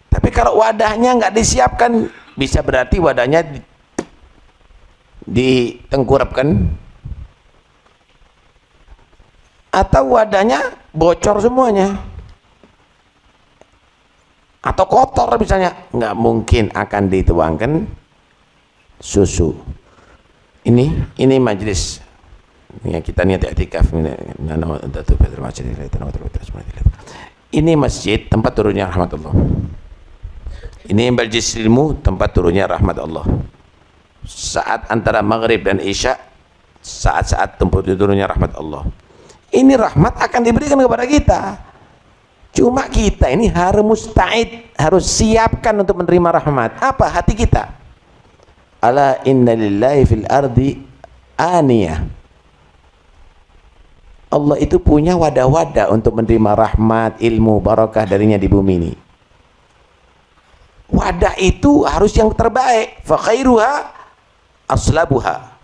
Tapi kalau wadahnya nggak disiapkan, bisa berarti wadahnya ditengkurapkan, atau wadahnya bocor semuanya, atau kotor misalnya, nggak mungkin akan dituangkan susu. Ini majelis yang kita niat i'tikaf. Ini masjid tempat turunnya rahmat Allah. Ini majelis ilmu tempat turunnya rahmat Allah. Saat antara maghrib dan isya, saat-saat tempat turunnya rahmat Allah. Ini rahmat akan diberikan kepada kita. Cuma kita ini harus musta'id, harus siapkan untuk menerima rahmat. Apa? Hati kita. Ala inna lillahi fil ardi aniyah. Allah itu punya wadah-wadah untuk menerima rahmat, ilmu, barakah darinya di bumi ini. Wadah itu harus yang terbaik. Fa khairuha aslabuha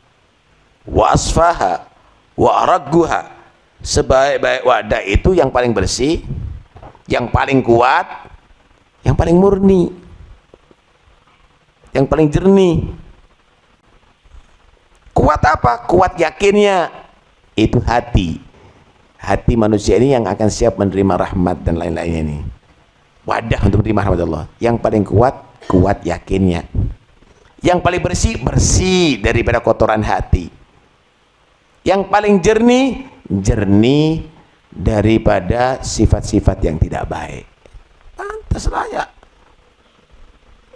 wa asfaha wa aragguha. Sebaik-baik wadah itu yang paling bersih, yang paling kuat, yang paling murni, yang paling jernih. Kuat apa? Kuat yakinnya. Itu hati. Hati manusia ini yang akan siap menerima rahmat dan lain-lainnya ini. Wadah untuk menerima rahmat Allah. Yang paling kuat, kuat yakinnya. Yang paling bersih, bersih daripada kotoran hati. Yang paling jernih, jernih daripada sifat-sifat yang tidak baik. Pantas layak.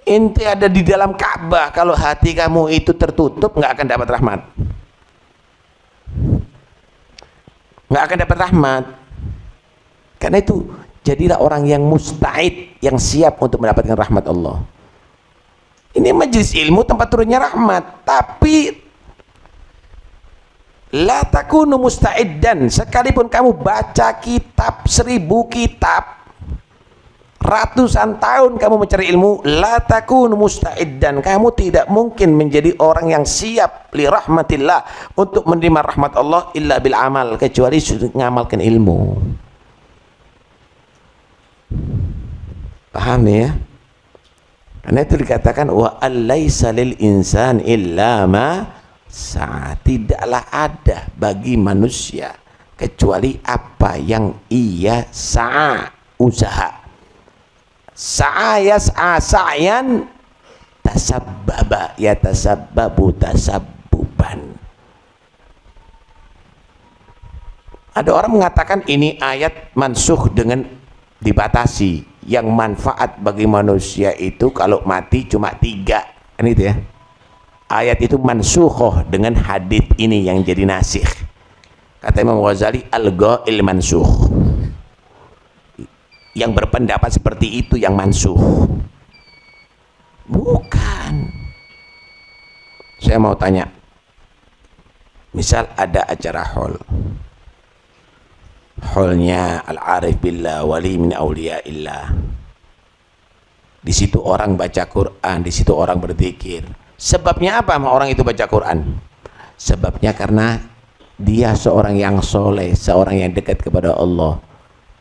Inti ada di dalam Ka'bah, kalau hati kamu itu tertutup, nggak akan dapat rahmat. Nggak akan dapat rahmat. Karena itu, jadilah orang yang musta'id, yang siap untuk mendapatkan rahmat Allah. Ini majelis ilmu tempat turunnya rahmat, tapi la takunu musta'iddan. Sekalipun kamu baca kitab 1000 kitab, ratusan tahun kamu mencari ilmu, la takunu musta'iddan, kamu tidak mungkin menjadi orang yang siap li rahmatillah, untuk menerima rahmat Allah, illa bil amal, kecuali sudah mengamalkan ilmu. Paham ya? Karena itu dikatakan wa alaysa lil insan illa ma sa'a. Tidaklah ada bagi manusia kecuali apa yang ia sa'a, usaha. Sa'a yas'a sa'yan, tasabbaba yatasabbabu tasabbuban. Ada orang mengatakan ini ayat mansukh dengan dibatasi. Yang manfaat bagi manusia itu kalau mati cuma 3, kan itu ya. Ayat itu mansukhoh dengan hadits ini yang jadi nasikh. Kata Imam Ghazali, al-ghail mansukh. Yang berpendapat seperti itu yang mansukh. Bukan. Saya mau tanya, misal ada acara haulnya al-arif billah wali min awliyaillah. Di situ orang baca Quran, di situ orang berzikir. Sebabnya apa orang itu baca Quran? Sebabnya karena dia seorang yang soleh, seorang yang dekat kepada Allah.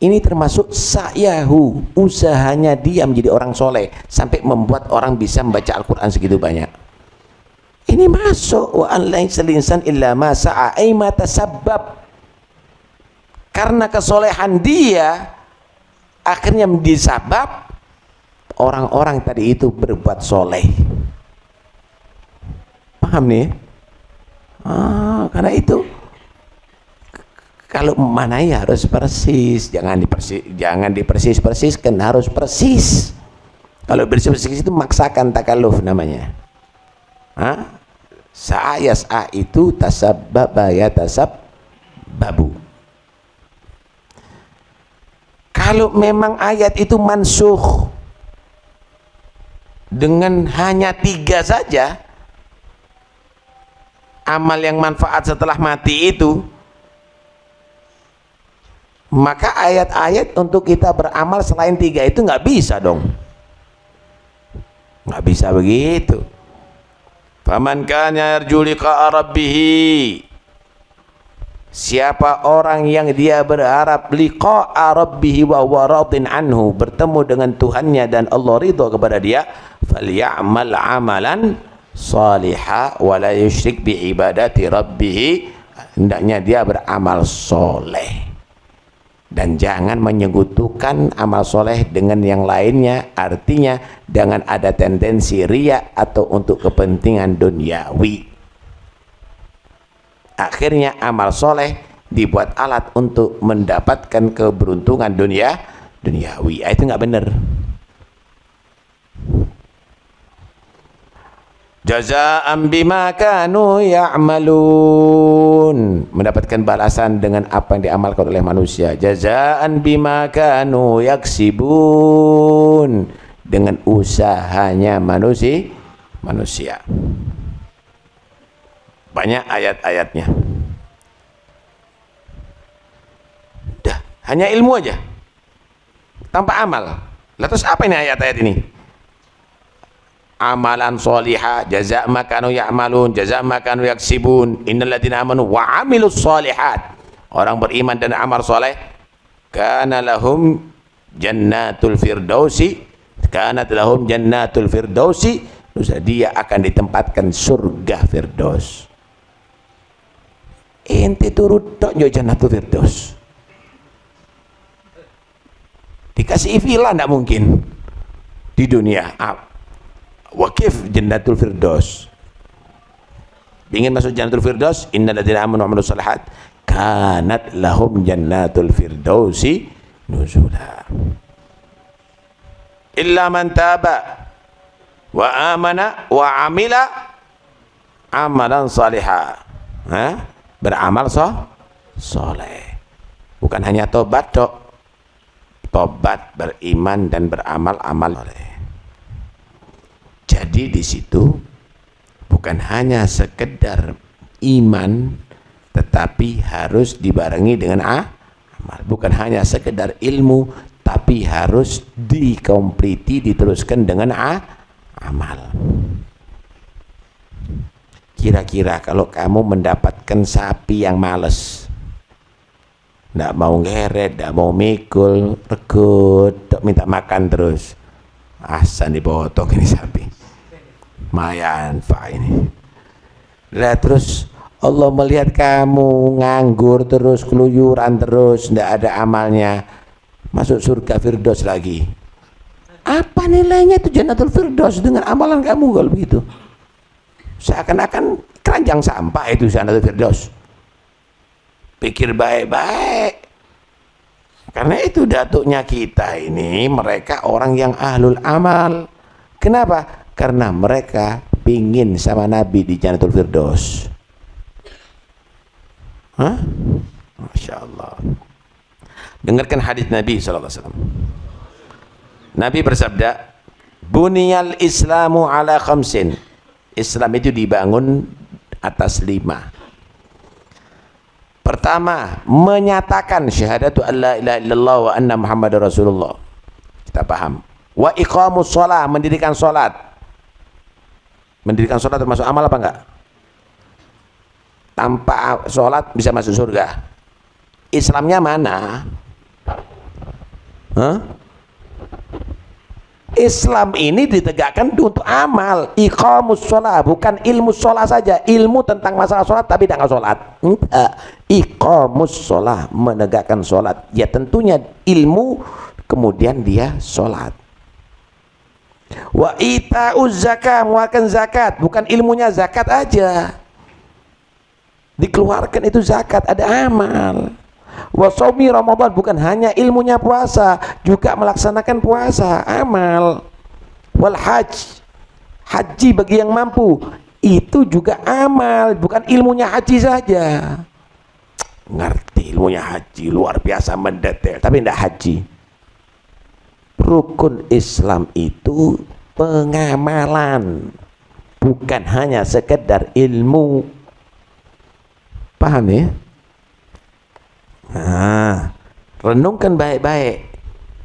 Ini termasuk sa'yahu, usahanya dia menjadi orang soleh sampai membuat orang bisa membaca Al-Quran segitu banyak. Ini masuk wa an laysal insan illa ma sa'a, ay ma tasabbab. Karena kesolehan dia akhirnya menjadi sabab orang-orang tadi itu berbuat soleh. Paham nih? Karena itu kalau memanai harus persis, jangan dipersis-persiskan, harus persis. Kalau persis itu maksakan takalluf namanya. Sa'ayas'a itu tasabbaba ya tasabbabu. Kalau memang ayat itu mansukh dengan hanya 3 saja, amal yang manfaat setelah mati itu, maka ayat-ayat untuk kita beramal selain 3 itu nggak bisa dong, nggak bisa begitu. Faman kana yarju liqa'a rabbih, siapa orang yang dia berharap liqa'a rabbih wa huwa radin anhu, bertemu dengan Tuhannya dan Allah ridha kepada dia, falyamal amalan salihah wa la yusyrik bi ibadati rabbih, hendaknya dia beramal soleh dan jangan menyekutukan amal soleh dengan yang lainnya, artinya jangan ada tendensi riya atau untuk kepentingan duniawi. Akhirnya amal soleh dibuat alat untuk mendapatkan keberuntungan duniawi. Itu nggak benar. Jazaa'an bima kanu ya'malun, mendapatkan balasan dengan apa yang diamalkan oleh manusia. Jazaa'an bima kanu yaksibun, dengan usahanya manusia. Banyak ayat-ayatnya. Dah, hanya ilmu aja tanpa amal. Terus apa ini ayat-ayat ini? Amalan solihah, jaza' ma kanu ya'malun, jaza' ma kanu yaksibun, innal ladzina amanu wa 'amilus solihat, orang beriman dan amal soleh, kana lahum jannatul firdausi, kanat lahum jannatul firdausi, dia akan ditempatkan surga firdaus. Ente turut tok yo jannatul firdaus, dikasih villa ndak mungkin di dunia. Wakif jannatul firdaus, ingin masuk jannatul firdaus, innal ladzina amanu wa 'amilus shalihat kanat lahum jannatul firdausi nuzula illa man taba wa amana wa amila amalan salihah. Beramal soleh, bukan hanya tobat tok, tobat, beriman dan beramal amal soleh. Jadi di situ bukan hanya sekedar iman, tetapi harus dibarengi dengan amal. Bukan hanya sekedar ilmu, tapi harus dikompliti, diteruskan dengan amal. Kira-kira kalau kamu mendapatkan sapi yang males, nggak mau ngeret, nggak mau mikul, regut, minta makan terus, asan dipotong ini sapi, mayan pak ini. Lah terus Allah melihat kamu nganggur terus, keluyuran terus, ndak ada amalnya, masuk surga firdaus lagi. Apa nilainya itu jannatul firdaus dengan amalan kamu kalau begitu? Seakan-akan keranjang sampah itu jannatul firdaus. Pikir baik-baik. Karena itu datuknya kita ini, mereka orang yang ahlul amal. Kenapa? Karena mereka pingin sama Nabi di jannatul firdaus. Masya Allah. Dengarkan hadis Nabi SAW. Nabi bersabda, buniyal islamu ala khamsin. Islam itu dibangun atas 5. Pertama, menyatakan syahadatu an la ilaha illallah wa anna muhammadar rasulullah. Kita paham. Wa iqamus shalah, mendirikan salat. Mendirikan salat termasuk amal apa enggak? Tanpa sholat bisa masuk surga. Islamnya mana? Islam ini ditegakkan untuk amal. Iqamus sholat, bukan ilmu sholat saja, ilmu tentang masalah sholat tapi tidak sholat. Iqamus sholat, menegakkan sholat. Ya tentunya ilmu, kemudian dia sholat. Wa ita'uz zakat, mengeluarkan zakat, bukan ilmunya zakat aja, dikeluarkan itu zakat, ada amal. Wa shaumi Ramadan, bukan hanya ilmunya puasa, juga melaksanakan puasa, amal. Wal haji bagi yang mampu, itu juga amal, bukan ilmunya haji saja. Ngerti ilmunya haji, luar biasa mendetail, tapi tidak haji. Rukun Islam itu pengamalan, bukan hanya sekedar ilmu. Paham ya? Nah, renungkan baik-baik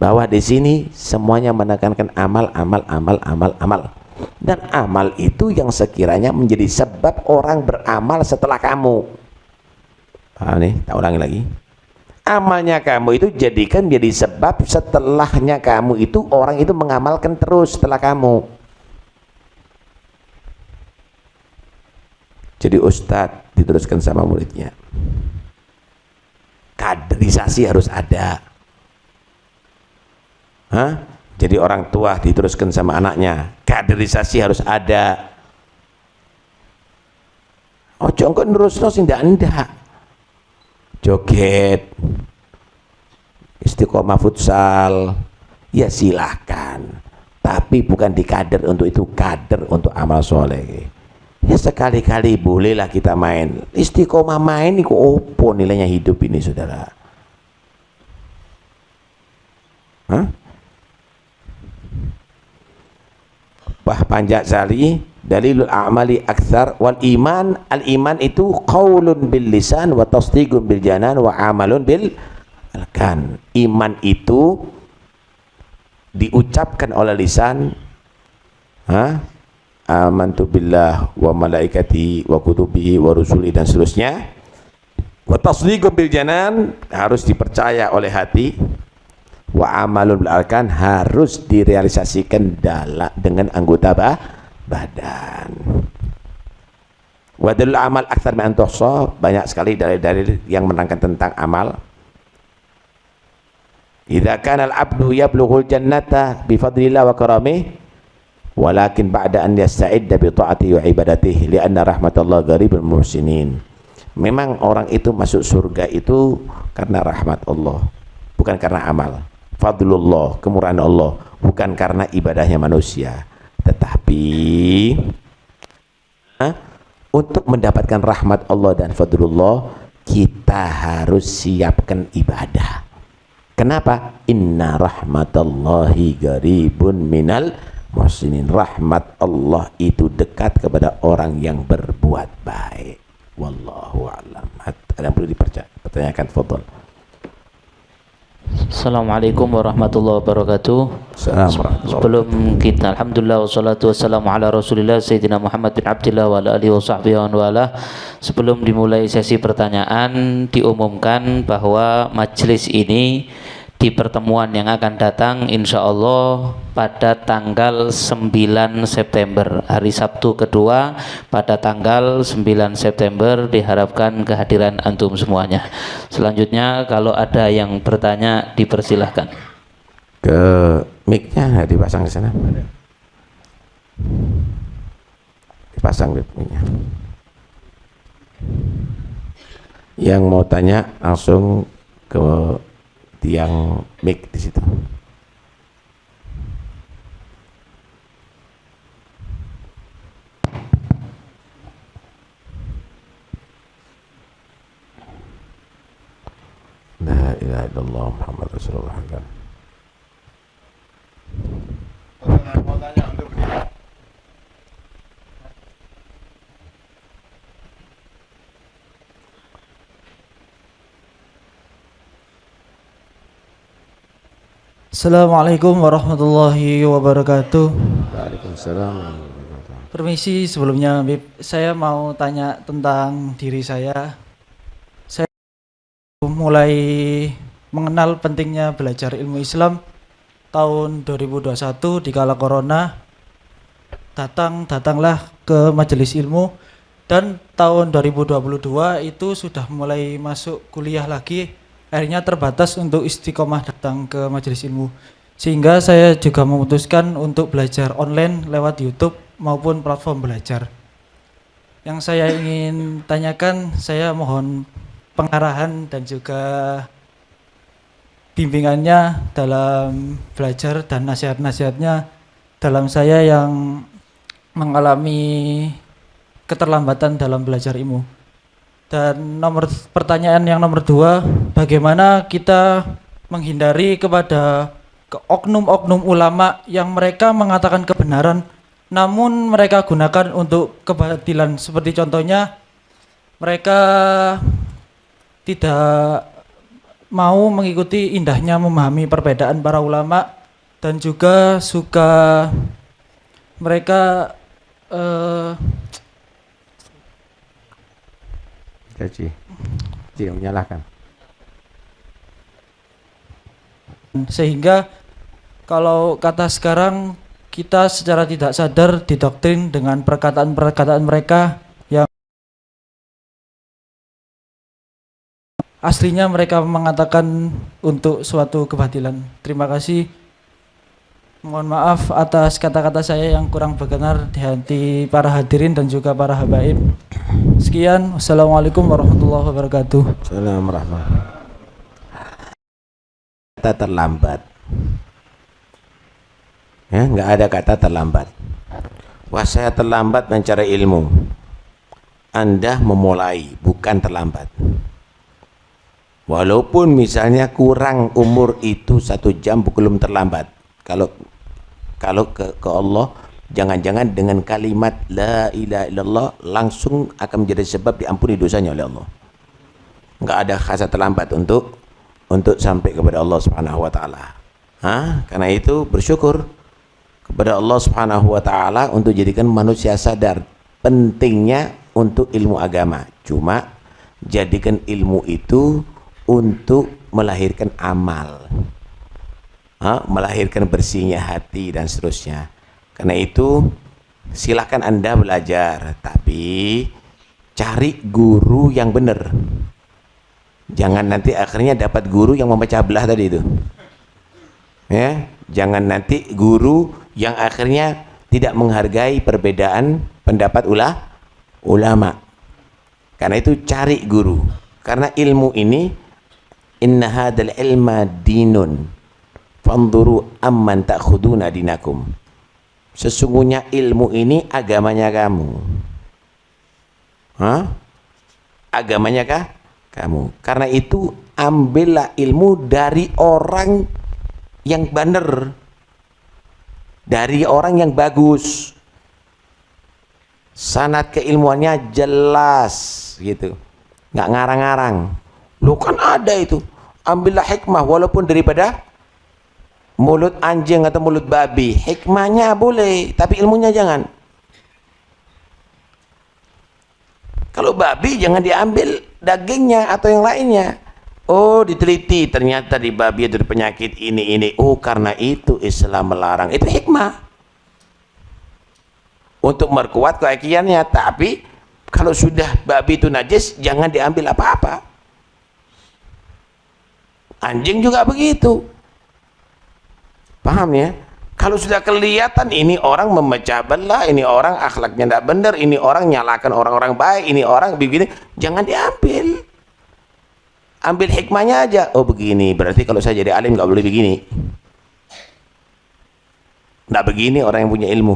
bahwa di sini semuanya menekankan amal, amal, amal, amal, amal. Dan amal itu yang sekiranya menjadi sebab orang beramal setelah kamu. Paham nih? Tak ulangi lagi. Amalnya kamu itu jadikan menjadi sebab setelahnya kamu itu orang itu mengamalkan terus setelah kamu. Jadi ustadz diteruskan sama muridnya. Kaderisasi harus ada. Hah? Jadi orang tua diteruskan sama anaknya. Kaderisasi harus ada. Ojo engko nerusno sing ndak. Joget, istiqomah futsal, ya silahkan. Tapi bukan dikader untuk itu, kader untuk amal soleh. Ya sekali-kali bolehlah kita main. Istiqomah main itu opo nilainya hidup ini, saudara? Hah? Bah Panjasari, dalilul a'mali aktsar wal iman, al iman itu qaulun bil lisan wa tasdiqun bil janan wa amalun bil arkan. Iman itu diucapkan oleh lisan, amantu billah wa malaikati wa kutubihi wa rusuli dan seterusnya. Wa tasdiqun bil janan, harus dipercaya oleh hati. Wa amalun bil arkan, harus direalisasikan dengan anggota badan. Wa dalil amal aktsar min tuhsa, banyak sekali dalil-dalil yang menerangkan tentang amal. Idza kana al-'abdu yablughul jannata bi fadlillah wa karamih walakin ba'da an yasta'idda bi ta'atihi wa ibadatihi li'anna rahmatallah gharibul muhsinin. Memang orang itu masuk surga itu karena rahmat Allah, bukan karena amal. Fadlullah, kemurahan Allah, bukan karena ibadahnya manusia. Tetapi untuk mendapatkan rahmat Allah dan fadlullah, kita harus siapkan ibadah. Kenapa? Inna rahmatallahi garibun minal muhsinin. Rahmat Allah itu dekat kepada orang yang berbuat baik. Wallahu a'lam. Ada yang perlu dipertanyakan? Fadhal. Assalamualaikum warahmatullahi wabarakatuh. Sebelum kita, alhamdulillah wassalatu wassalamu ala rasulillah Sayyidina Muhammad bin Abdillah wa ala alihi wa sahbihi wa wala. Sebelum dimulai sesi pertanyaan, diumumkan bahwa majelis ini di pertemuan yang akan datang insya Allah pada tanggal 9 September, hari Sabtu kedua pada tanggal 9 September, diharapkan kehadiran antum semuanya. Selanjutnya kalau ada yang bertanya dipersilahkan. Ke mic-nya dipasang ke sana. Dipasang mic-nya. Yang mau tanya langsung ke tiang mic di situ. La ilaha illallah Muhammad Rasulullah. Mau tanya untuk Assalamualaikum warahmatullahi wabarakatuh. Waalaikumsalam. Permisi, sebelumnya Bib, saya mau tanya tentang diri saya. Saya mulai mengenal pentingnya belajar ilmu Islam tahun 2021 di kala corona. Datanglah ke majelis ilmu, dan tahun 2022 itu sudah mulai masuk kuliah lagi. Akhirnya terbatas untuk istiqomah datang ke majelis ilmu, sehingga saya juga memutuskan untuk belajar online lewat YouTube maupun platform belajar. Yang saya ingin tanyakan, saya mohon pengarahan dan juga bimbingannya dalam belajar dan nasihat-nasihatnya dalam saya yang mengalami keterlambatan dalam belajar ilmu. Dan pertanyaan yang nomor 2, bagaimana kita menghindari kepada oknum-oknum ulama yang mereka mengatakan kebenaran namun mereka gunakan untuk kebatilan, seperti contohnya mereka tidak mau mengikuti indahnya memahami perbedaan para ulama, dan juga suka mereka menyalahkan. Sehingga kalau kata sekarang kita secara tidak sadar didoktrin dengan perkataan-perkataan mereka yang aslinya mereka mengatakan untuk suatu kebatilan. Terima kasih. Mohon maaf atas kata-kata saya yang kurang berkenan di hati para hadirin dan juga para habaib. Sekian, wassalamualaikum warahmatullahi wabarakatuh. Assalamualaikum. Kata terlambat. Ya, nggak ada kata terlambat. Wah, saya terlambat mencari ilmu. Anda memulai, bukan terlambat. Walaupun misalnya kurang umur itu 1 jam belum terlambat. Kalau ke Allah, jangan-jangan dengan kalimat la ilaha illallah langsung akan menjadi sebab diampuni dosanya oleh Allah. Enggak ada kata terlambat untuk sampai kepada Allah Subhanahu wa taala. Karena itu bersyukur kepada Allah Subhanahu wa taala untuk jadikan manusia sadar pentingnya untuk ilmu agama. Cuma jadikan ilmu itu untuk melahirkan amal. Melahirkan bersihnya hati dan seterusnya. Karena itu silakan Anda belajar, tapi cari guru yang benar. Jangan nanti akhirnya dapat guru yang memecah belah tadi itu. Ya, jangan nanti guru yang akhirnya tidak menghargai perbedaan pendapat ulama. Karena itu cari guru. Karena ilmu ini inna hadzal ilma dinun. Fanzuru amman ta'khuduna dinakum. Sesungguhnya ilmu ini agamanya kamu. Agamanya kah? Kamu. Karena itu ambillah ilmu dari orang yang benar, dari orang yang bagus, sanad keilmuannya jelas gitu, nggak ngarang-ngarang. Lu kan ada itu, ambillah hikmah walaupun daripada mulut anjing atau mulut babi. Hikmahnya boleh, tapi ilmunya jangan. Kalau babi jangan diambil dagingnya atau yang lainnya. Oh, diteliti ternyata di babi ada penyakit ini. Oh, karena itu Islam melarang. Itu hikmah untuk memperkuat keyakinannya. Tapi kalau sudah babi itu najis, jangan diambil apa-apa. Anjing juga begitu. Paham ya? Kalau sudah kelihatan ini orang memecah belah, ini orang akhlaknya tidak benar, ini orang nyalakan orang-orang baik, ini orang begini, jangan diambil. Ambil hikmahnya aja. Oh begini, berarti kalau saya jadi alim nggak boleh begini. Nggak begini orang yang punya ilmu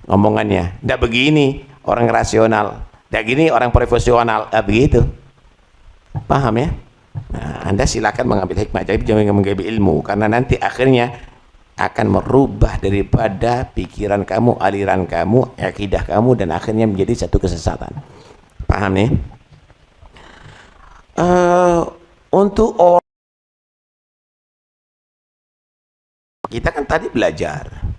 ngomongannya. Nggak begini orang rasional. Nggak gini orang profesional. Begitu. Paham ya? Nah, Anda silakan mengambil hikmah, jadi jangan mengambil ilmu, karena nanti akhirnya akan merubah daripada pikiran kamu, aliran kamu, akidah kamu, dan akhirnya menjadi satu kesesatan. Paham nih? Untuk orang, kita kan tadi belajar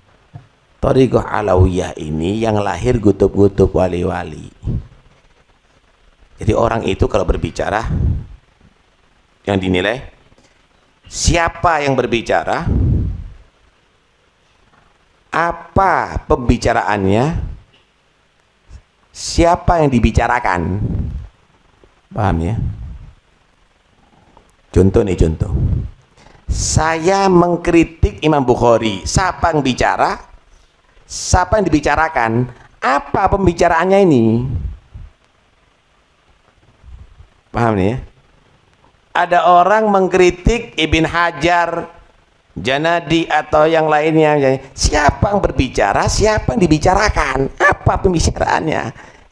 Thariqah Alawiyah ini yang lahir gutub-gutub wali-wali. Jadi orang itu kalau berbicara yang dinilai siapa yang berbicara, apa pembicaraannya, siapa yang dibicarakan. Paham ya? Contoh nih, contoh. Saya mengkritik Imam Bukhari, siapa yang bicara, siapa yang dibicarakan, apa pembicaraannya ini. Paham nih ya? Ada orang mengkritik Ibn Hajar, Janadi atau yang lainnya. Siapa yang berbicara, siapa yang dibicarakan, apa pembicaraannya.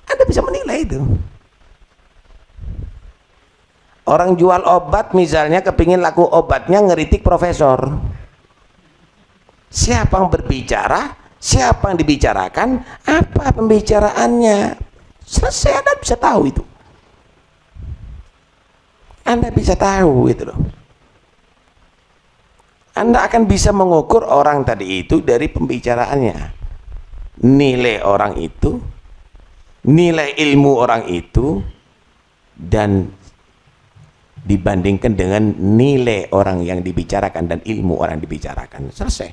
Anda bisa menilai itu. Orang jual obat misalnya kepingin laku obatnya ngeritik profesor. Siapa yang berbicara, siapa yang dibicarakan, apa pembicaraannya. Selesai, Anda bisa tahu itu. Anda bisa tahu itu loh. Anda akan bisa mengukur orang tadi itu dari pembicaraannya. Nilai orang itu, nilai ilmu orang itu, dan dibandingkan dengan nilai orang yang dibicarakan dan ilmu orang yang dibicarakan. Selesai.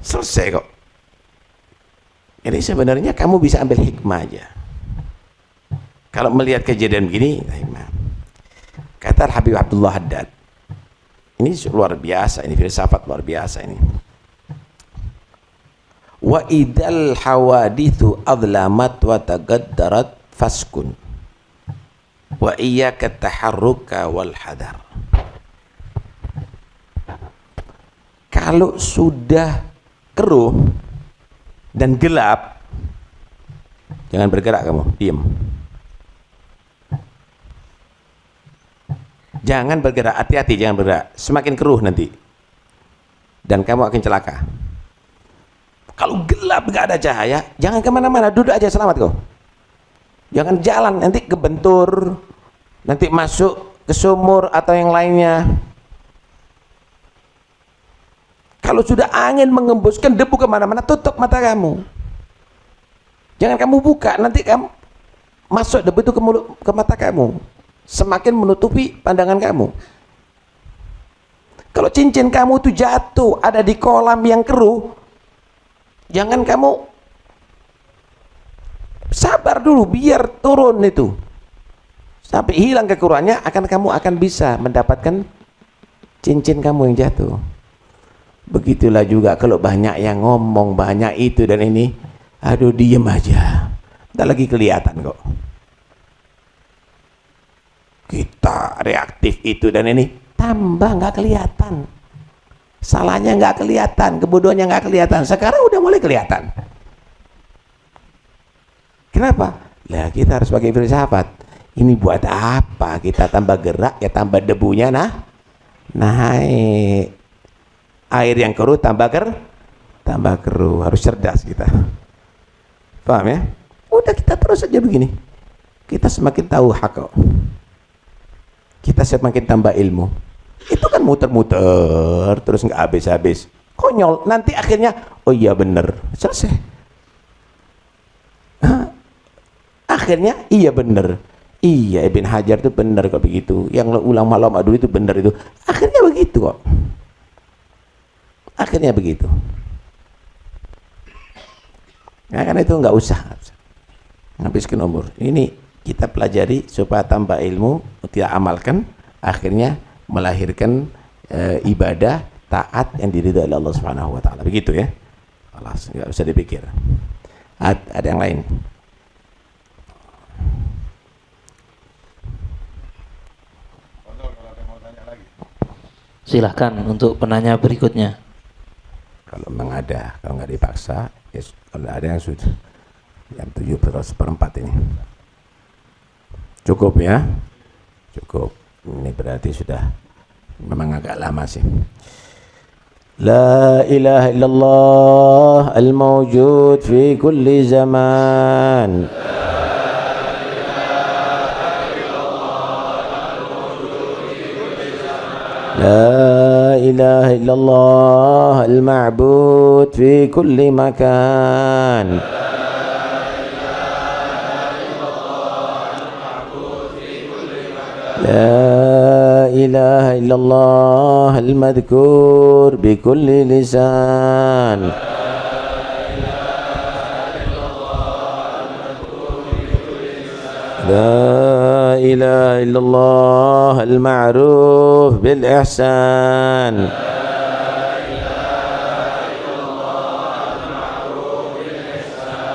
Selesai kok. Jadi sebenarnya kamu bisa ambil hikmah aja. Kalau melihat kejadian begini, hikmah. Kata Habib Abdullah Haddad, ini luar biasa, ini filsafat luar biasa ini. Wa idal hawadithu adlamat wa tagaddarat faskun wa iyyaka taharruka wal hadar. Kalau sudah keruh dan gelap, jangan bergerak kamu, diam. Jangan bergerak, hati-hati, jangan bergerak. Semakin keruh nanti dan kamu akan celaka. Kalau gelap gak ada cahaya, jangan kemana-mana, duduk aja, selamat kau. Jangan jalan, nanti kebentur, nanti masuk ke sumur atau yang lainnya. Kalau sudah angin mengembuskan debu kemana-mana, tutup mata kamu. Jangan kamu buka, nanti kamu masuk debu itu ke mata kamu. Semakin menutupi pandangan kamu. Kalau cincin kamu itu jatuh ada di kolam yang keruh, jangan kamu sabar dulu biar turun itu sampai hilang kekurangannya, kamu akan bisa mendapatkan cincin kamu yang jatuh. Begitulah juga kalau banyak yang ngomong, banyak itu dan ini, aduh diem aja, tak lagi kelihatan kok. Kita reaktif itu dan ini, tambah nggak kelihatan, salahnya nggak kelihatan, kebodohannya nggak kelihatan. Sekarang udah mulai kelihatan. Kenapa? Lah kita harus pakai filsafat. Ini buat apa? Kita tambah gerak ya tambah debunya naik. Air yang keruh tambah keruh. Harus cerdas kita. Paham ya? Udah kita terus aja begini. Kita semakin tahu hak kok. Kita semakin tambah ilmu. Itu kan muter-muter terus nggak habis-habis. Konyol. Nanti akhirnya oh iya bener. Selesai. Akhirnya iya bener. Iya Ibn Hajar itu bener kok begitu. Yang ulama-ulama dulu itu bener itu. Akhirnya begitu kok. Akhirnya begitu. Nah, karena itu nggak usah ngabiskan umur. Ini kita pelajari supaya tambah ilmu, tidak amalkan, akhirnya melahirkan ibadah taat yang diridhai oleh Allah Subhanahu wa taala. Begitu ya. Allah, nggak usah dipikir. Ada yang lain? Silahkan untuk penanya berikutnya. Kalau memang ada, kalau nggak dipaksa, ya, kalau ada yang sudah jam 7:04 ini. Cukup ya? Cukup. Ini berarti sudah memang agak lama sih. La ilaha illallah al-mawjud fi kulli zaman. لا إله إلا الله المعبود في كل مكان لا إله إلا الله المذكور بكل لسان لا إله إلا الله المعروف بالإحسان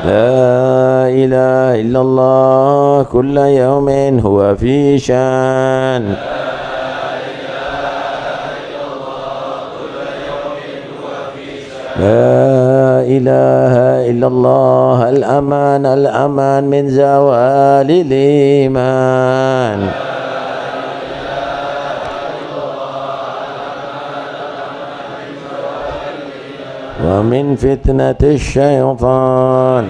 لا إله إلا الله كل يوم هو في شان لا إله إلا الله الأمان الأمان من زوال الإيمان ومن فتنة الشيطان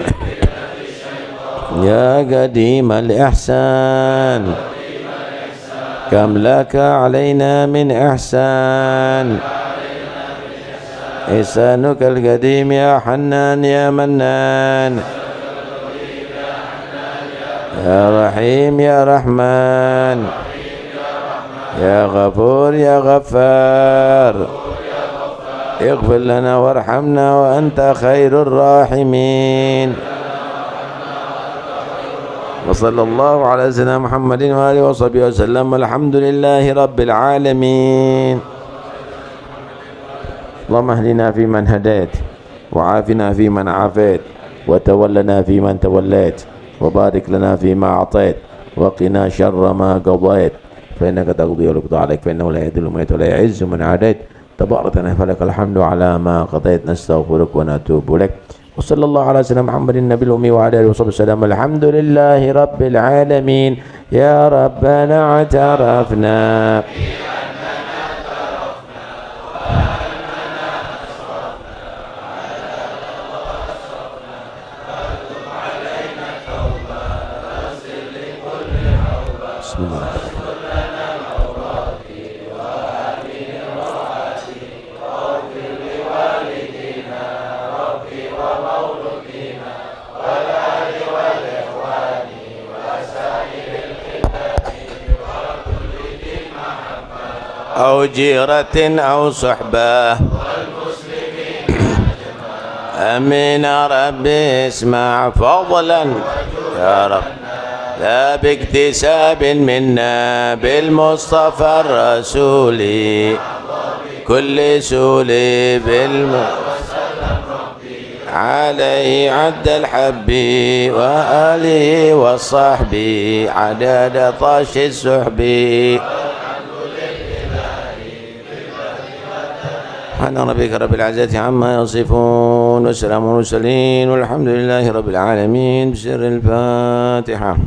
يا قديم الإحسان كم لك علينا من إحسان إحسانك القديم يا حنان يا منان يا رحيم يا رحمن يا غفور يا غفار اغفر لنا وارحمنا وأنت خير الراحمين. وصلى الله على سيدنا محمد وآله وصحبه وسلم والحمد لله رب العالمين. اللهم اهدنا فيمن هديت وعافنا فيمن عافيت وتولنا فيمن توليت وبارك لنا فيما أعطيت وقنا شر ما قضيت فإنك تقضي ولا يقضى عليك فإنه لا يذل من ولا يعز من عاديت تبارك فلك الحمد على ما قضيت نستغفرك ونتوب إليك. وصلى الله على سيدنا محمد النبي الأمي وعلى آله وصحبه وسلم الحمد لله رب العالمين. يا ربنا اعترفنا بسم الله. أو جيرة أو صحبة أمين ربي اسمع فضلا يا رب لا باكتساب منا بالمصطفى الرسول كل سولي عليه عد الحب وآله والصحب عدد طاش السحب. سبحان ربك رب العزة عما يصفون وسلام المرسلين والحمد لله رب العالمين. بسر الفاتحة.